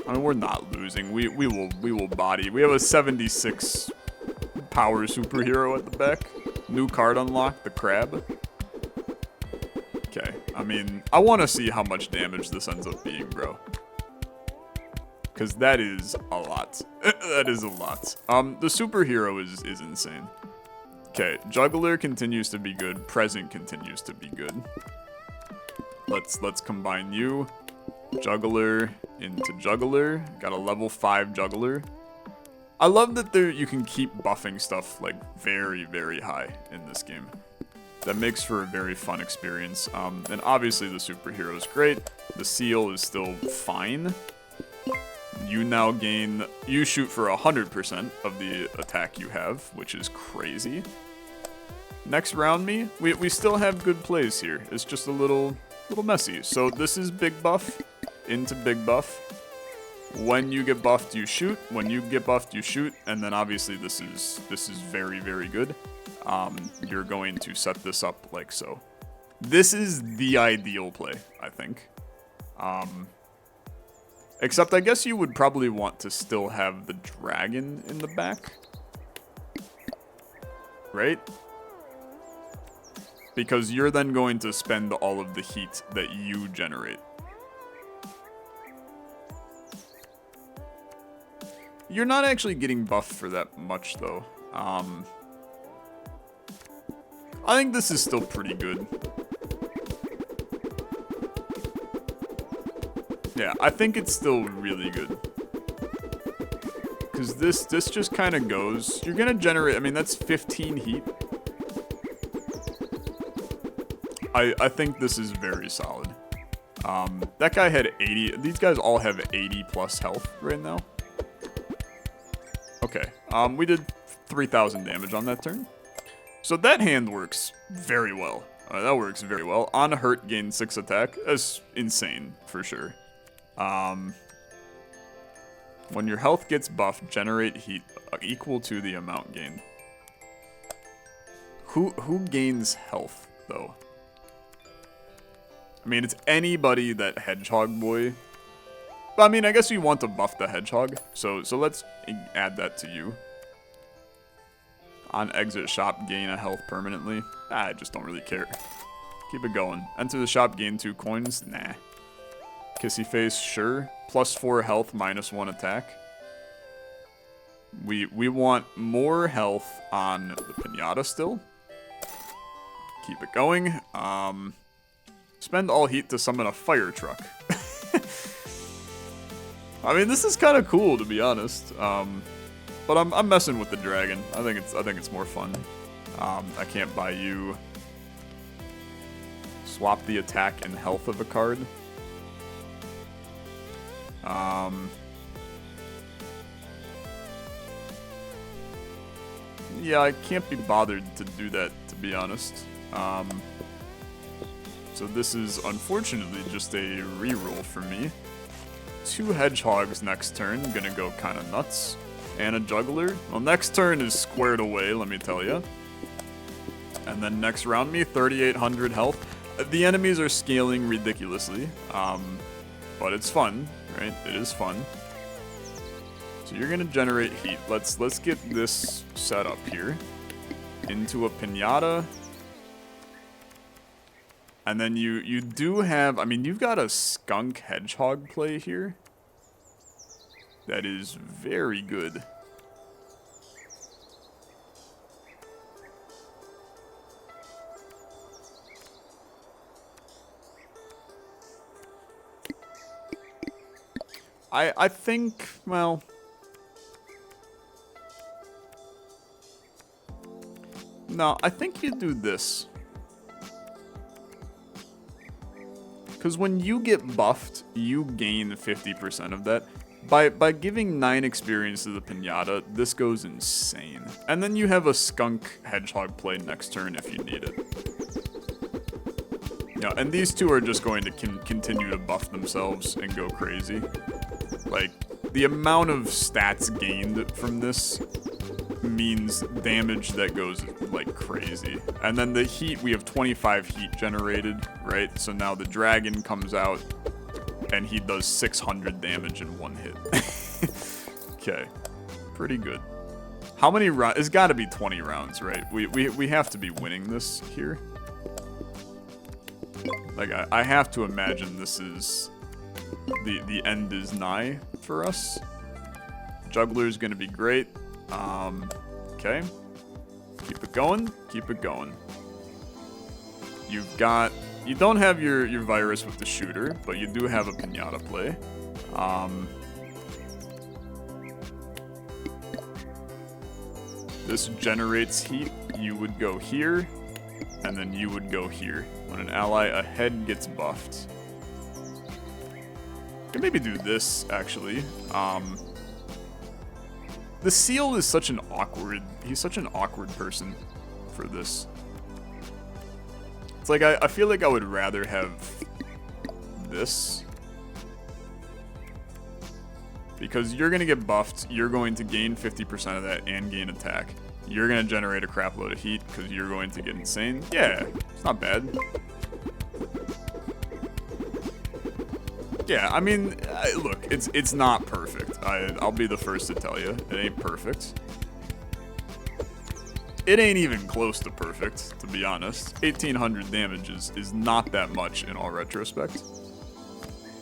I mean, we're not losing. We will body. We have a 76 power superhero at the back. New card unlocked, the crab. Okay, I mean, I want to see how much damage this ends up being, bro. Because that is a lot. That is a lot. The superhero is insane. Okay, Juggler continues to be good. Present continues to be good. Let's combine you. Juggler into Juggler. Got a level 5 Juggler. I love that you can keep buffing stuff like very, very high in this game. That makes for a very fun experience. And obviously the superhero is great. The seal is still fine. You now gain, you shoot for 100% of the attack you have, which is crazy. Next round me, we still have good plays here. It's just a little messy. So this is big buff into big buff. When you get buffed, you shoot. When you get buffed, you shoot. And then obviously this is very, very good. You're going to set this up like so. This is the ideal play, I think. Except I guess you would probably want to still have the dragon in the back. Right? Because you're then going to spend all of the heat that you generate. You're not actually getting buffed for that much, though. I think this is still pretty good. Yeah, I think it's still really good. Because this just kind of goes... You're going to generate... I mean, that's 15 heat. I think this is very solid. That guy had 80... These guys all have 80 plus health right now. Okay, we did 3,000 damage on that turn. So that hand works very well. That works very well. On hurt, gain 6 attack. That's insane, for sure. When your health gets buffed, generate heat equal to the amount gained. Who gains health, though? I mean, it's anybody that Hedgehog Boy... But I mean, I guess you want to buff the Hedgehog, so let's add that to you. On exit shop, gain a health permanently. I just don't really care. Keep it going. Enter the shop, gain 2 coins. Nah. Kissy face, sure. Plus 4 health, minus 1 attack. We want more health on the pinata still. Keep it going. Spend all heat to summon a fire truck. I mean, this is kind of cool, to be honest. But I'm messing with the dragon. I think it's more fun. I can't buy you. Swap the attack and health of a card. Yeah, I can't be bothered to do that, to be honest. So this is unfortunately just a reroll for me. 2 hedgehogs next turn, gonna go kind of nuts. And a juggler. Well, next turn is squared away, let me tell you. And then next round me, 3,800 health. The enemies are scaling ridiculously, but it's fun, right? It is fun. So you're gonna generate heat. Let's get this set up here into a pinata. And then you do have, I mean, you've got a skunk hedgehog play here. That is very good. I think, well... No, I think you do this. Because when you get buffed, you gain 50% of that. By giving 9 experience to the pinata, this goes insane. And then you have a skunk hedgehog play next turn if you need it. Yeah, and these two are just going to continue to buff themselves and go crazy. Like, the amount of stats gained from this means damage that goes like crazy. And then the heat, we have 25 heat generated, right? So now the dragon comes out and he does 600 damage in one hit. Okay, pretty good. How many rounds? It's got to be 20 rounds, right? We have to be winning this here. Like, I have to imagine this is... The end is nigh for us. Juggler's gonna be great. Okay. Keep it going. Keep it going. You've got... You don't have your virus with the shooter, but you do have a pinata play. This generates heat. You would go here, and then you would go here. When an ally ahead gets buffed. Can maybe do this, actually. The seal is such an awkward... He's such an awkward person for this. It's like, I feel like I would rather have this. Because you're going to get buffed, you're going to gain 50% of that and gain attack. You're going to generate a crap load of heat because you're going to get insane. Yeah, it's not bad. Yeah, I mean, look, it's not perfect. I'll be the first to tell you. It ain't perfect. It ain't even close to perfect, to be honest. 1800 damage is not that much in all retrospect.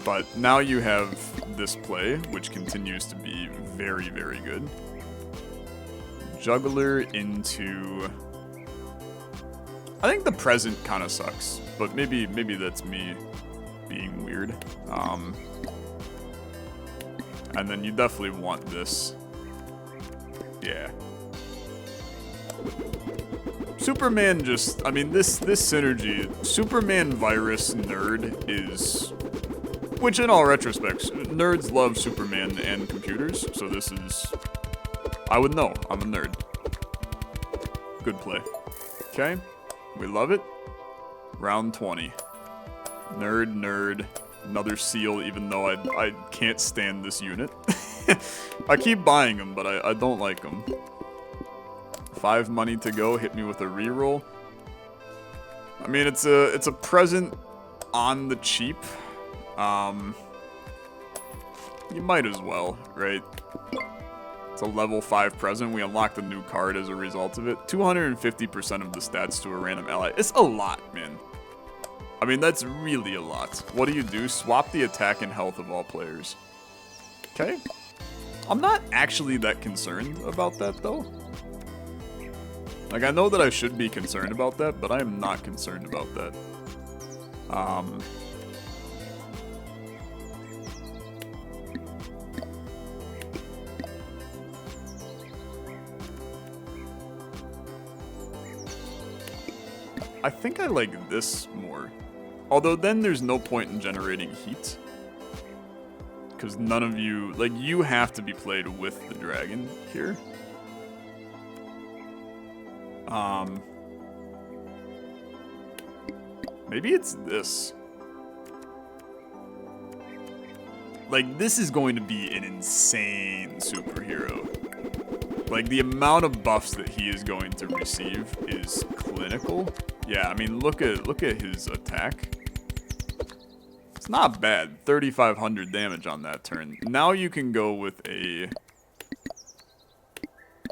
But now you have this play, which continues to be very, very good. Juggler into... I think the present kind of sucks, but maybe that's me being weird. And then you definitely want this. Yeah. Superman just, I mean, this synergy, Superman virus nerd is, which in all retrospects, nerds love Superman and computers, so this is, I would know, I'm a nerd. Good play. Okay, we love it. Round 20. Nerd, nerd, another seal, even though I can't stand this unit. I keep buying them, but I don't like them. 5 money to go, hit me with a reroll. I mean, it's a present on the cheap. You might as well, right? It's a level 5 present. We unlocked a new card as a result of it. 250% of the stats to a random ally. It's a lot, man. I mean, that's really a lot. What do? Swap the attack and health of all players. Okay. I'm not actually that concerned about that, though. Like, I know that I should be concerned about that, but I am not concerned about that. I think I like this more. Although then there's no point in generating heat. Because none of you... Like, you have to be played with the dragon here. Maybe it's this. Like, this is going to be an insane superhero. Like, the amount of buffs that he is going to receive is clinical. Yeah, I mean, look at his attack. It's not bad. 3,500 damage on that turn. Now you can go with a...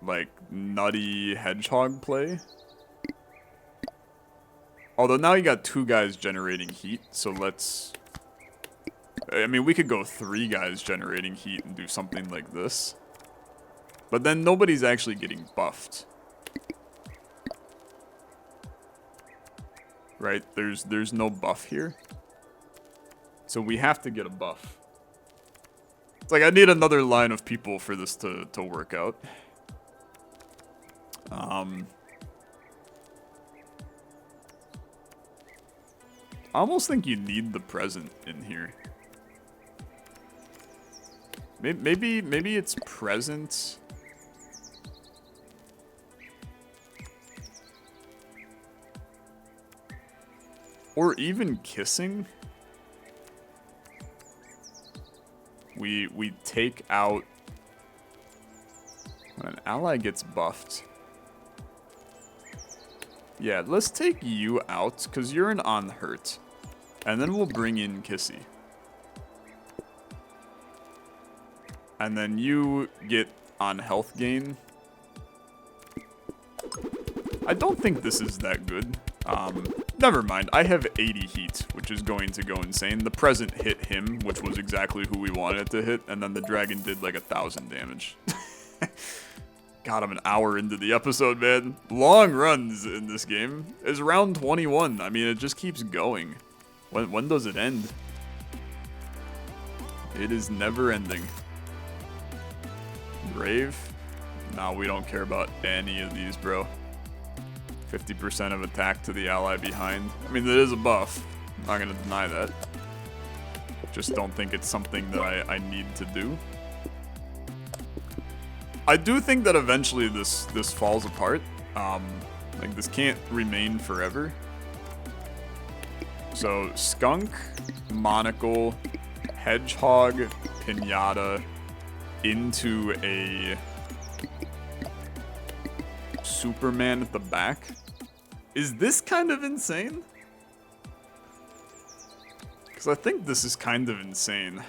like, nutty hedgehog play. Although now you got 2 guys generating heat, so let's... I mean, we could go 3 guys generating heat and do something like this. But then nobody's actually getting buffed. Right? There's no buff here. So we have to get a buff. It's like I need another line of people for this to work out. I almost think you need the present in here. Maybe it's present. Or even kissing. We take out When an ally gets buffed. Yeah, let's take you out, because you're an on hurt. And then we'll bring in Kissy. And then you get on health gain. I don't think this is that good. Never mind. I have 80 heat, which is going to go insane. The present hit him, which was exactly who we wanted it to hit, and then the dragon did like 1,000 damage. God, I'm an hour into the episode, man. Long runs in this game. It's round 21. I mean, it just keeps going. When does it end? It is never ending. Brave? Nah, we don't care about any of these, bro. 50% of attack to the ally behind. I mean, that is a buff. I'm not gonna deny that. Just don't think it's something that I need to do. I do think that eventually this falls apart. Like, this can't remain forever. So, skunk, monocle, hedgehog, pinata, into a Superman at the back. Is this kind of insane? Because I think this is kind of insane.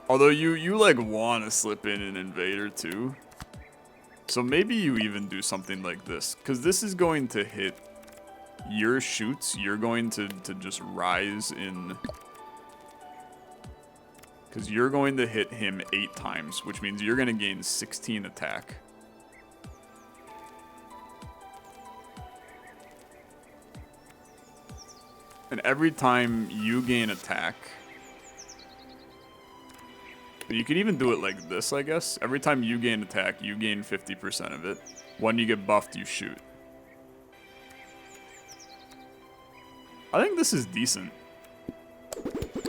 Although you like want to slip in an invader too. So maybe you even do something like this. Because this is going to hit your shoots. You're going to just rise in... Because you're going to hit him 8 times, which means you're going to gain 16 attack. And every time you gain attack... You could even do it like this, I guess. Every time you gain attack, you gain 50% of it. When you get buffed, you shoot. I think this is decent.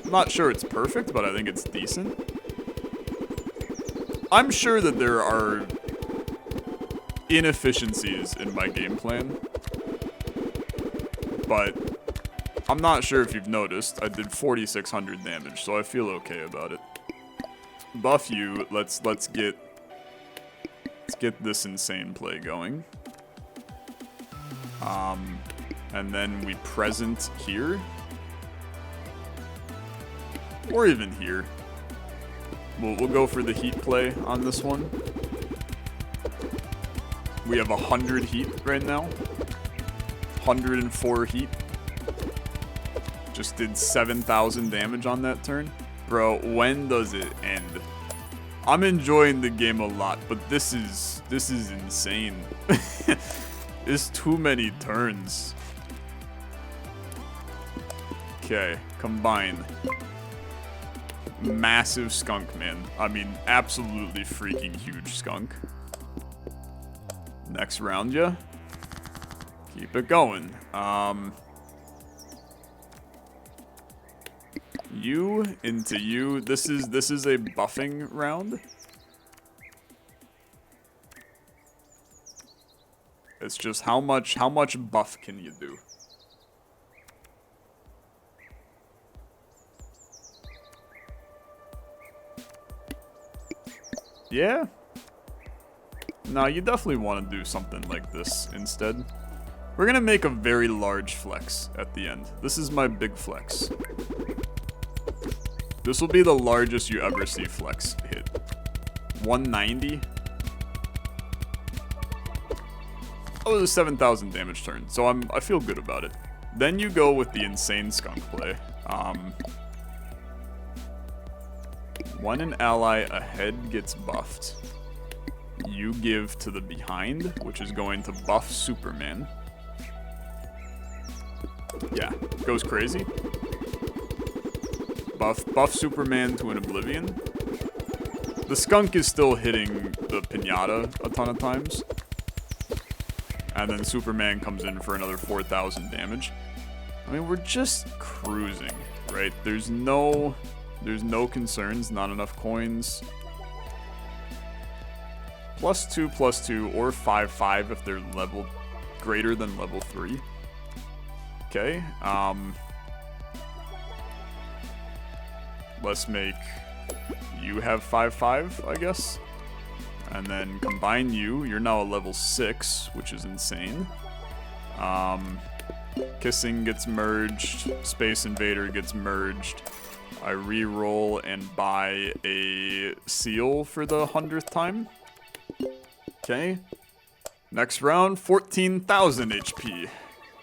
I'm not sure it's perfect, but I think it's decent. I'm sure that there are inefficiencies in my game plan. But I'm not sure if you've noticed. I did 4,600 damage, so I feel okay about it. Buff you. Let's get this insane play going. And then we present here. Or even here. We'll go for the heat play on this one. We have 100 heat right now. 104 heat. Just did 7,000 damage on that turn. Bro, when does it end? I'm enjoying the game a lot, but this is insane. There's too many turns. Okay, combine. Massive skunk, man. I mean, absolutely freaking huge skunk. Next round, ya. Keep it going. You into you. This is a buffing round. It's just how much buff can you do? Yeah. No, you definitely want to do something like this instead. We're gonna make a very large flex at the end. This is my big flex. This will be the largest you ever see flex hit. 190. Oh, it was a 7,000 damage turn, so I feel good about it. Then you go with the insane skunk play. When an ally ahead gets buffed, you give to the behind, which is going to buff Superman. Yeah, goes crazy. Buff Superman to an oblivion. The skunk is still hitting the pinata a ton of times. And then Superman comes in for another 4,000 damage. I mean, we're just cruising, right? There's no concerns, not enough coins. +2/+2 or 5/5 if they're level greater than level 3. Okay, let's make you have 5/5, I guess. And then combine you. You're now a level 6, which is insane. Kissing gets merged. Space Invader gets merged. I re-roll and buy a seal for the 100th time. Okay. Next round, 14,000 HP.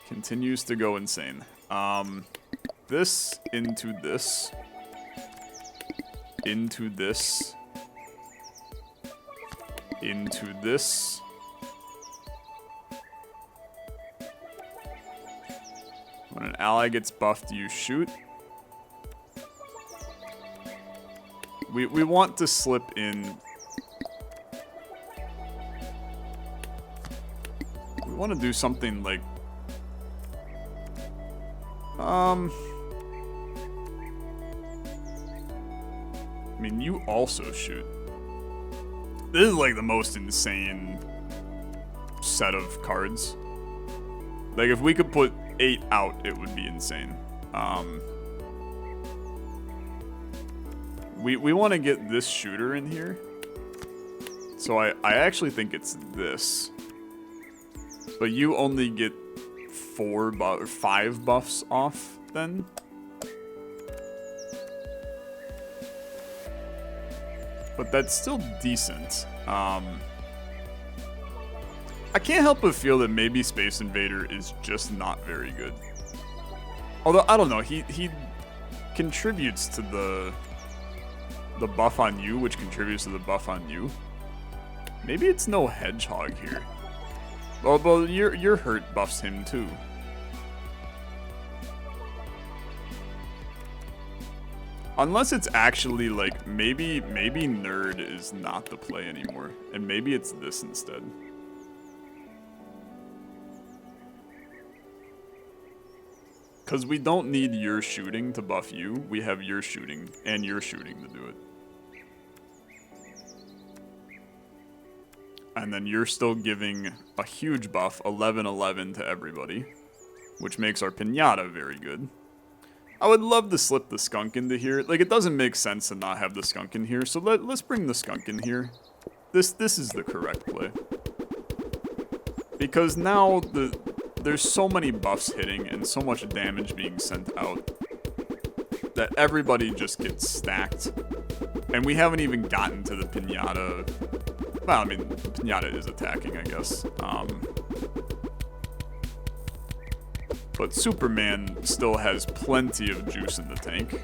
Continues to go insane. This into this. Into this. Into this. When an ally gets buffed, you shoot. We want to slip in. We want to do something like I mean, you also shoot. This is like the most insane set of cards. Like, if we could put 8 out, it would be insane. We want to get this shooter in here. So I actually think it's this. But you only get 5 buffs off then. But that's still decent. I can't help but feel that maybe Space Invader is just not very good. Although, I don't know, he contributes to the buff on you, which contributes to the buff on you. Maybe it's no Hedgehog here. Well, your hurt buffs him too. Unless it's actually like, maybe Nerd is not the play anymore. And maybe it's this instead. Because we don't need your shooting to buff you. We have your shooting and your shooting to do it. And then you're still giving a huge buff, 11/11 to everybody. Which makes our Pinata very good. I would love to slip the skunk into here. Like, it doesn't make sense to not have the skunk in here. So let's bring the skunk in here. This is the correct play. Because now there's so many buffs hitting and so much damage being sent out that everybody just gets stacked. And we haven't even gotten to the Pinata. Well, I mean, Pinata is attacking, I guess. But Superman still has plenty of juice in the tank,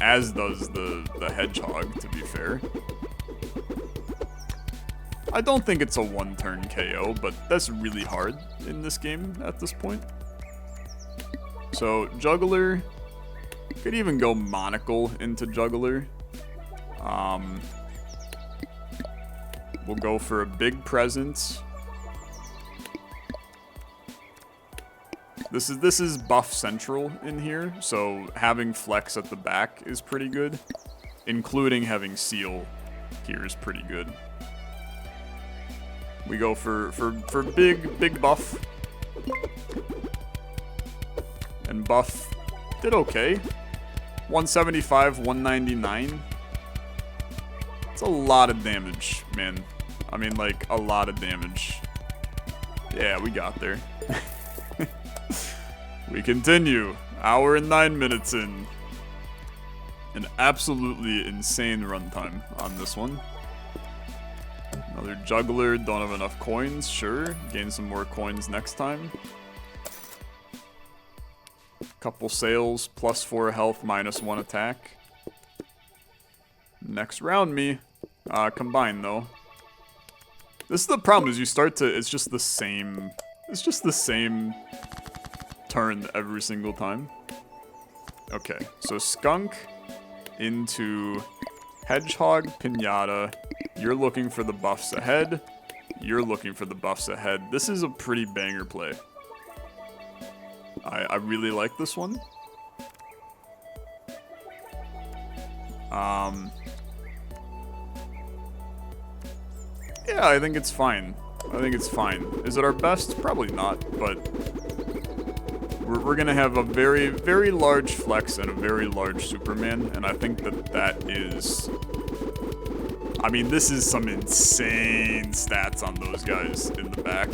as does the Hedgehog, to be fair. I don't think it's a one-turn KO, but that's really hard in this game at this point. So, Juggler, could even go Monocle into Juggler. We'll go for a big presence. This is buff central in here, so having flex at the back is pretty good. Including having seal here is pretty good. We go for big buff. And buff did okay. 175, 199. It's a lot of damage, man. I mean, like, a lot of damage. Yeah, we got there. We continue. Hour and 9 minutes in. An absolutely insane runtime on this one. Another Juggler, don't have enough coins, sure. Gain some more coins next time. Couple sales, +4 health, -1 attack. Next round me. Combine though. This is the problem, is you start to, it's just the same turn every single time. Okay, so Skunk into Hedgehog, Pinata. You're looking for the buffs ahead. You're looking for the buffs ahead. This is a pretty banger play. I really like this one. Yeah, I think it's fine. I think it's fine. Is it our best? Probably not, but We're gonna have a very, very large flex and a very large Superman, and I think that is... I mean, this is some insane stats on those guys in the back.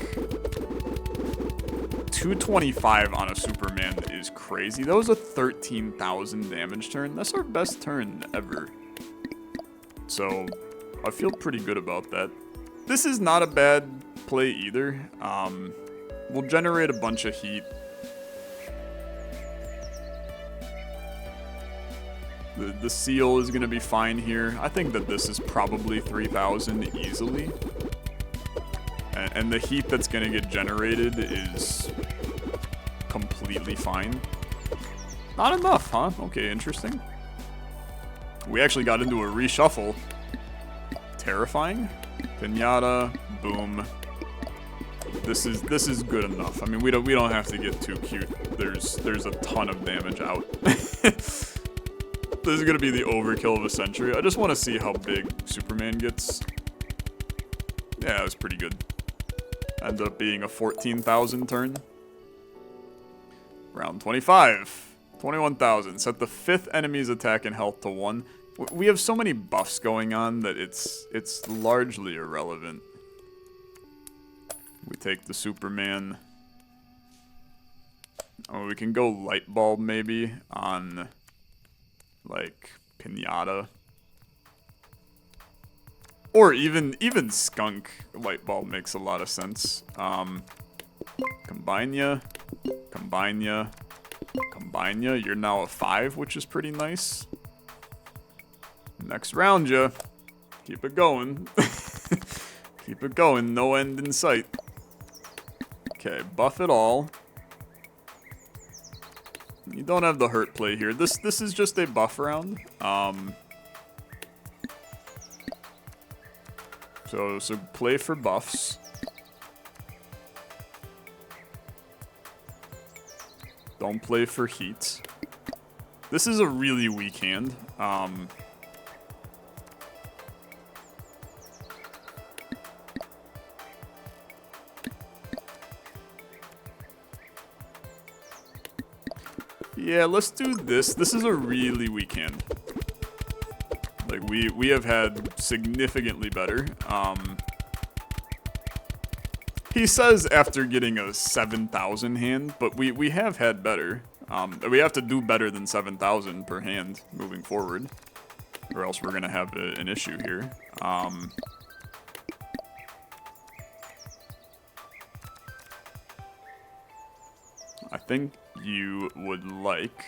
225 on a Superman is crazy. That was a 13,000 damage turn. That's our best turn ever. So, I feel pretty good about that. This is not a bad play either. We'll generate a bunch of heat. The seal is going to be fine here. I think that this is probably 3,000 easily. And the heat that's going to get generated is completely fine. Not enough, huh? Okay, interesting. We actually got into a reshuffle. Terrifying. Pinata, boom. This is good enough. I mean, we don't have to get too cute. There's a ton of damage out. This is gonna be the overkill of a century. I just want to see how big Superman gets. Yeah, it was pretty good. Ended up being a 14,000 turn. Round 25. 21,000. Set the 5th enemy's attack and health to 1. We have so many buffs going on that it's largely irrelevant. We take the Superman. Oh, we can go light bulb maybe on like Pinata. Or even skunk light bulb makes a lot of sense. Combine ya. Combine ya. Combine ya. You're now a 5, which is pretty nice. Next round ya. Keep it going. Keep it going. No end in sight. Okay, buff it all. You don't have the hurt play here. This is just a buff round. So play for buffs. Don't play for heat. This is a really weak hand. Yeah, let's do this. This is a really weak hand. Like, we have had significantly better. He says after getting a 7,000 hand, but we have had better. We have to do better than 7,000 per hand moving forward, or else we're gonna have an issue here. I think you would like...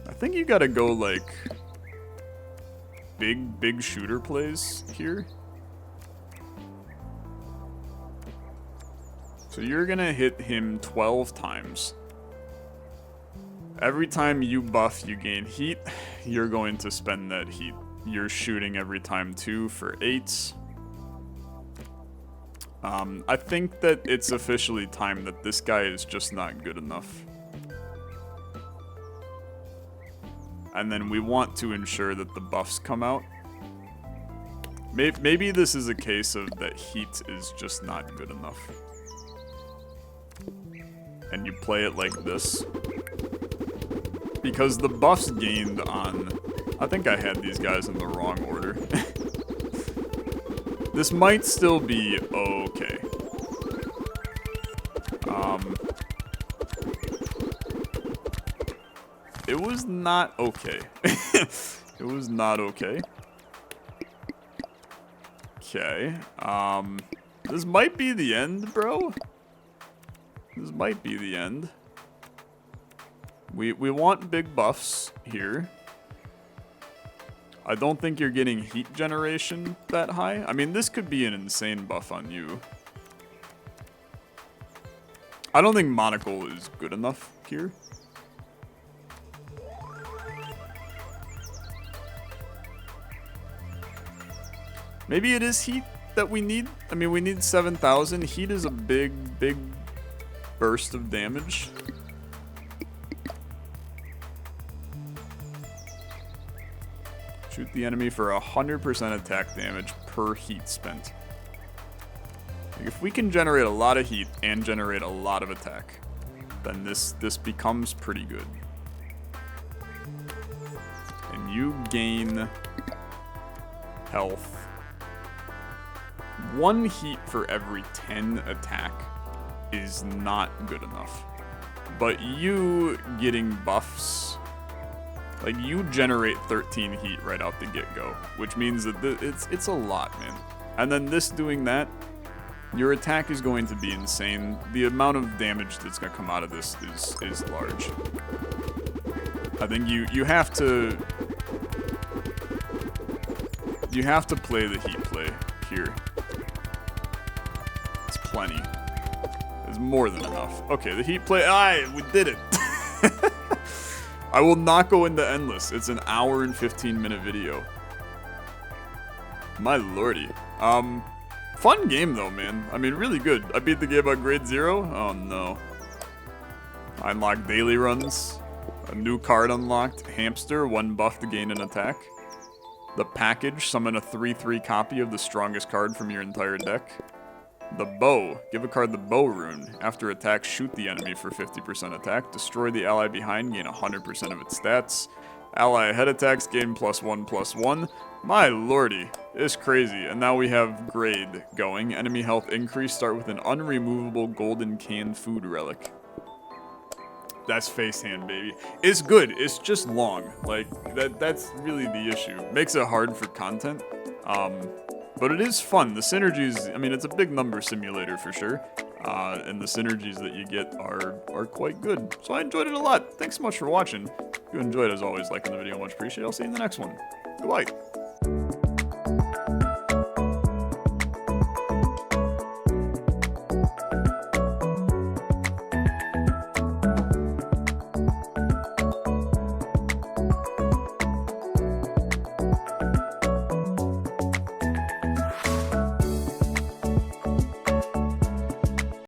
I think you gotta go, like, big shooter plays here. So you're gonna hit him 12 times. Every time you buff, you gain heat. You're going to spend that heat. You're shooting every time 2 for 8. I think that it's officially time that this guy is just not good enough. And then we want to ensure that the buffs come out. Maybe this is a case of that heat is just not good enough. And you play it like this. Because the buffs gained on... I think I had these guys in the wrong order. This might still be okay. It was not okay. It was not okay. Okay. This might be the end, bro. This might be the end. We want big buffs here. I don't think you're getting heat generation that high. I mean, this could be an insane buff on you. I don't think Monocle is good enough here. Maybe it is heat that we need. I mean, we need 7,000. Heat is a big burst of damage. Shoot the enemy for 100% attack damage per heat spent. If we can generate a lot of heat and generate a lot of attack, then this becomes pretty good. And you gain health. 1 heat for every 10 attack is not good enough. But you getting buffs, like you generate 13 heat right out the get-go, which means that it's a lot, man. And then this doing that, your attack is going to be insane. The amount of damage that's going to come out of this is large. I think you have to play the heat play here. It's plenty. It's more than enough. Okay, the heat play. We did it. I will not go into endless. It's an hour and 15-minute video. My lordy. Fun game though, man. I mean, really good. I beat the game on grade 0. Oh no. I unlocked daily runs. A new card unlocked. Hamster, 1 buff to gain an attack. The package, summon a 3/3 copy of the strongest card from your entire deck. The bow, give a card the bow rune. After attack, shoot the enemy for 50% attack. Destroy the ally behind, gain 100% of its stats. Ally ahead attacks, gain +1/+1. My lordy, it's crazy. And now we have grade going. Enemy health increase, start with an unremovable golden canned food relic. That's Facehand, baby. It's good, it's just long. Like, that's really the issue. Makes it hard for content. But it is fun. The synergies, I mean, it's a big number simulator for sure. And the synergies that you get are quite good. So I enjoyed it a lot. Thanks so much for watching. If you enjoyed, as always, liking the video, much appreciated. I'll see you in the next one. Goodbye.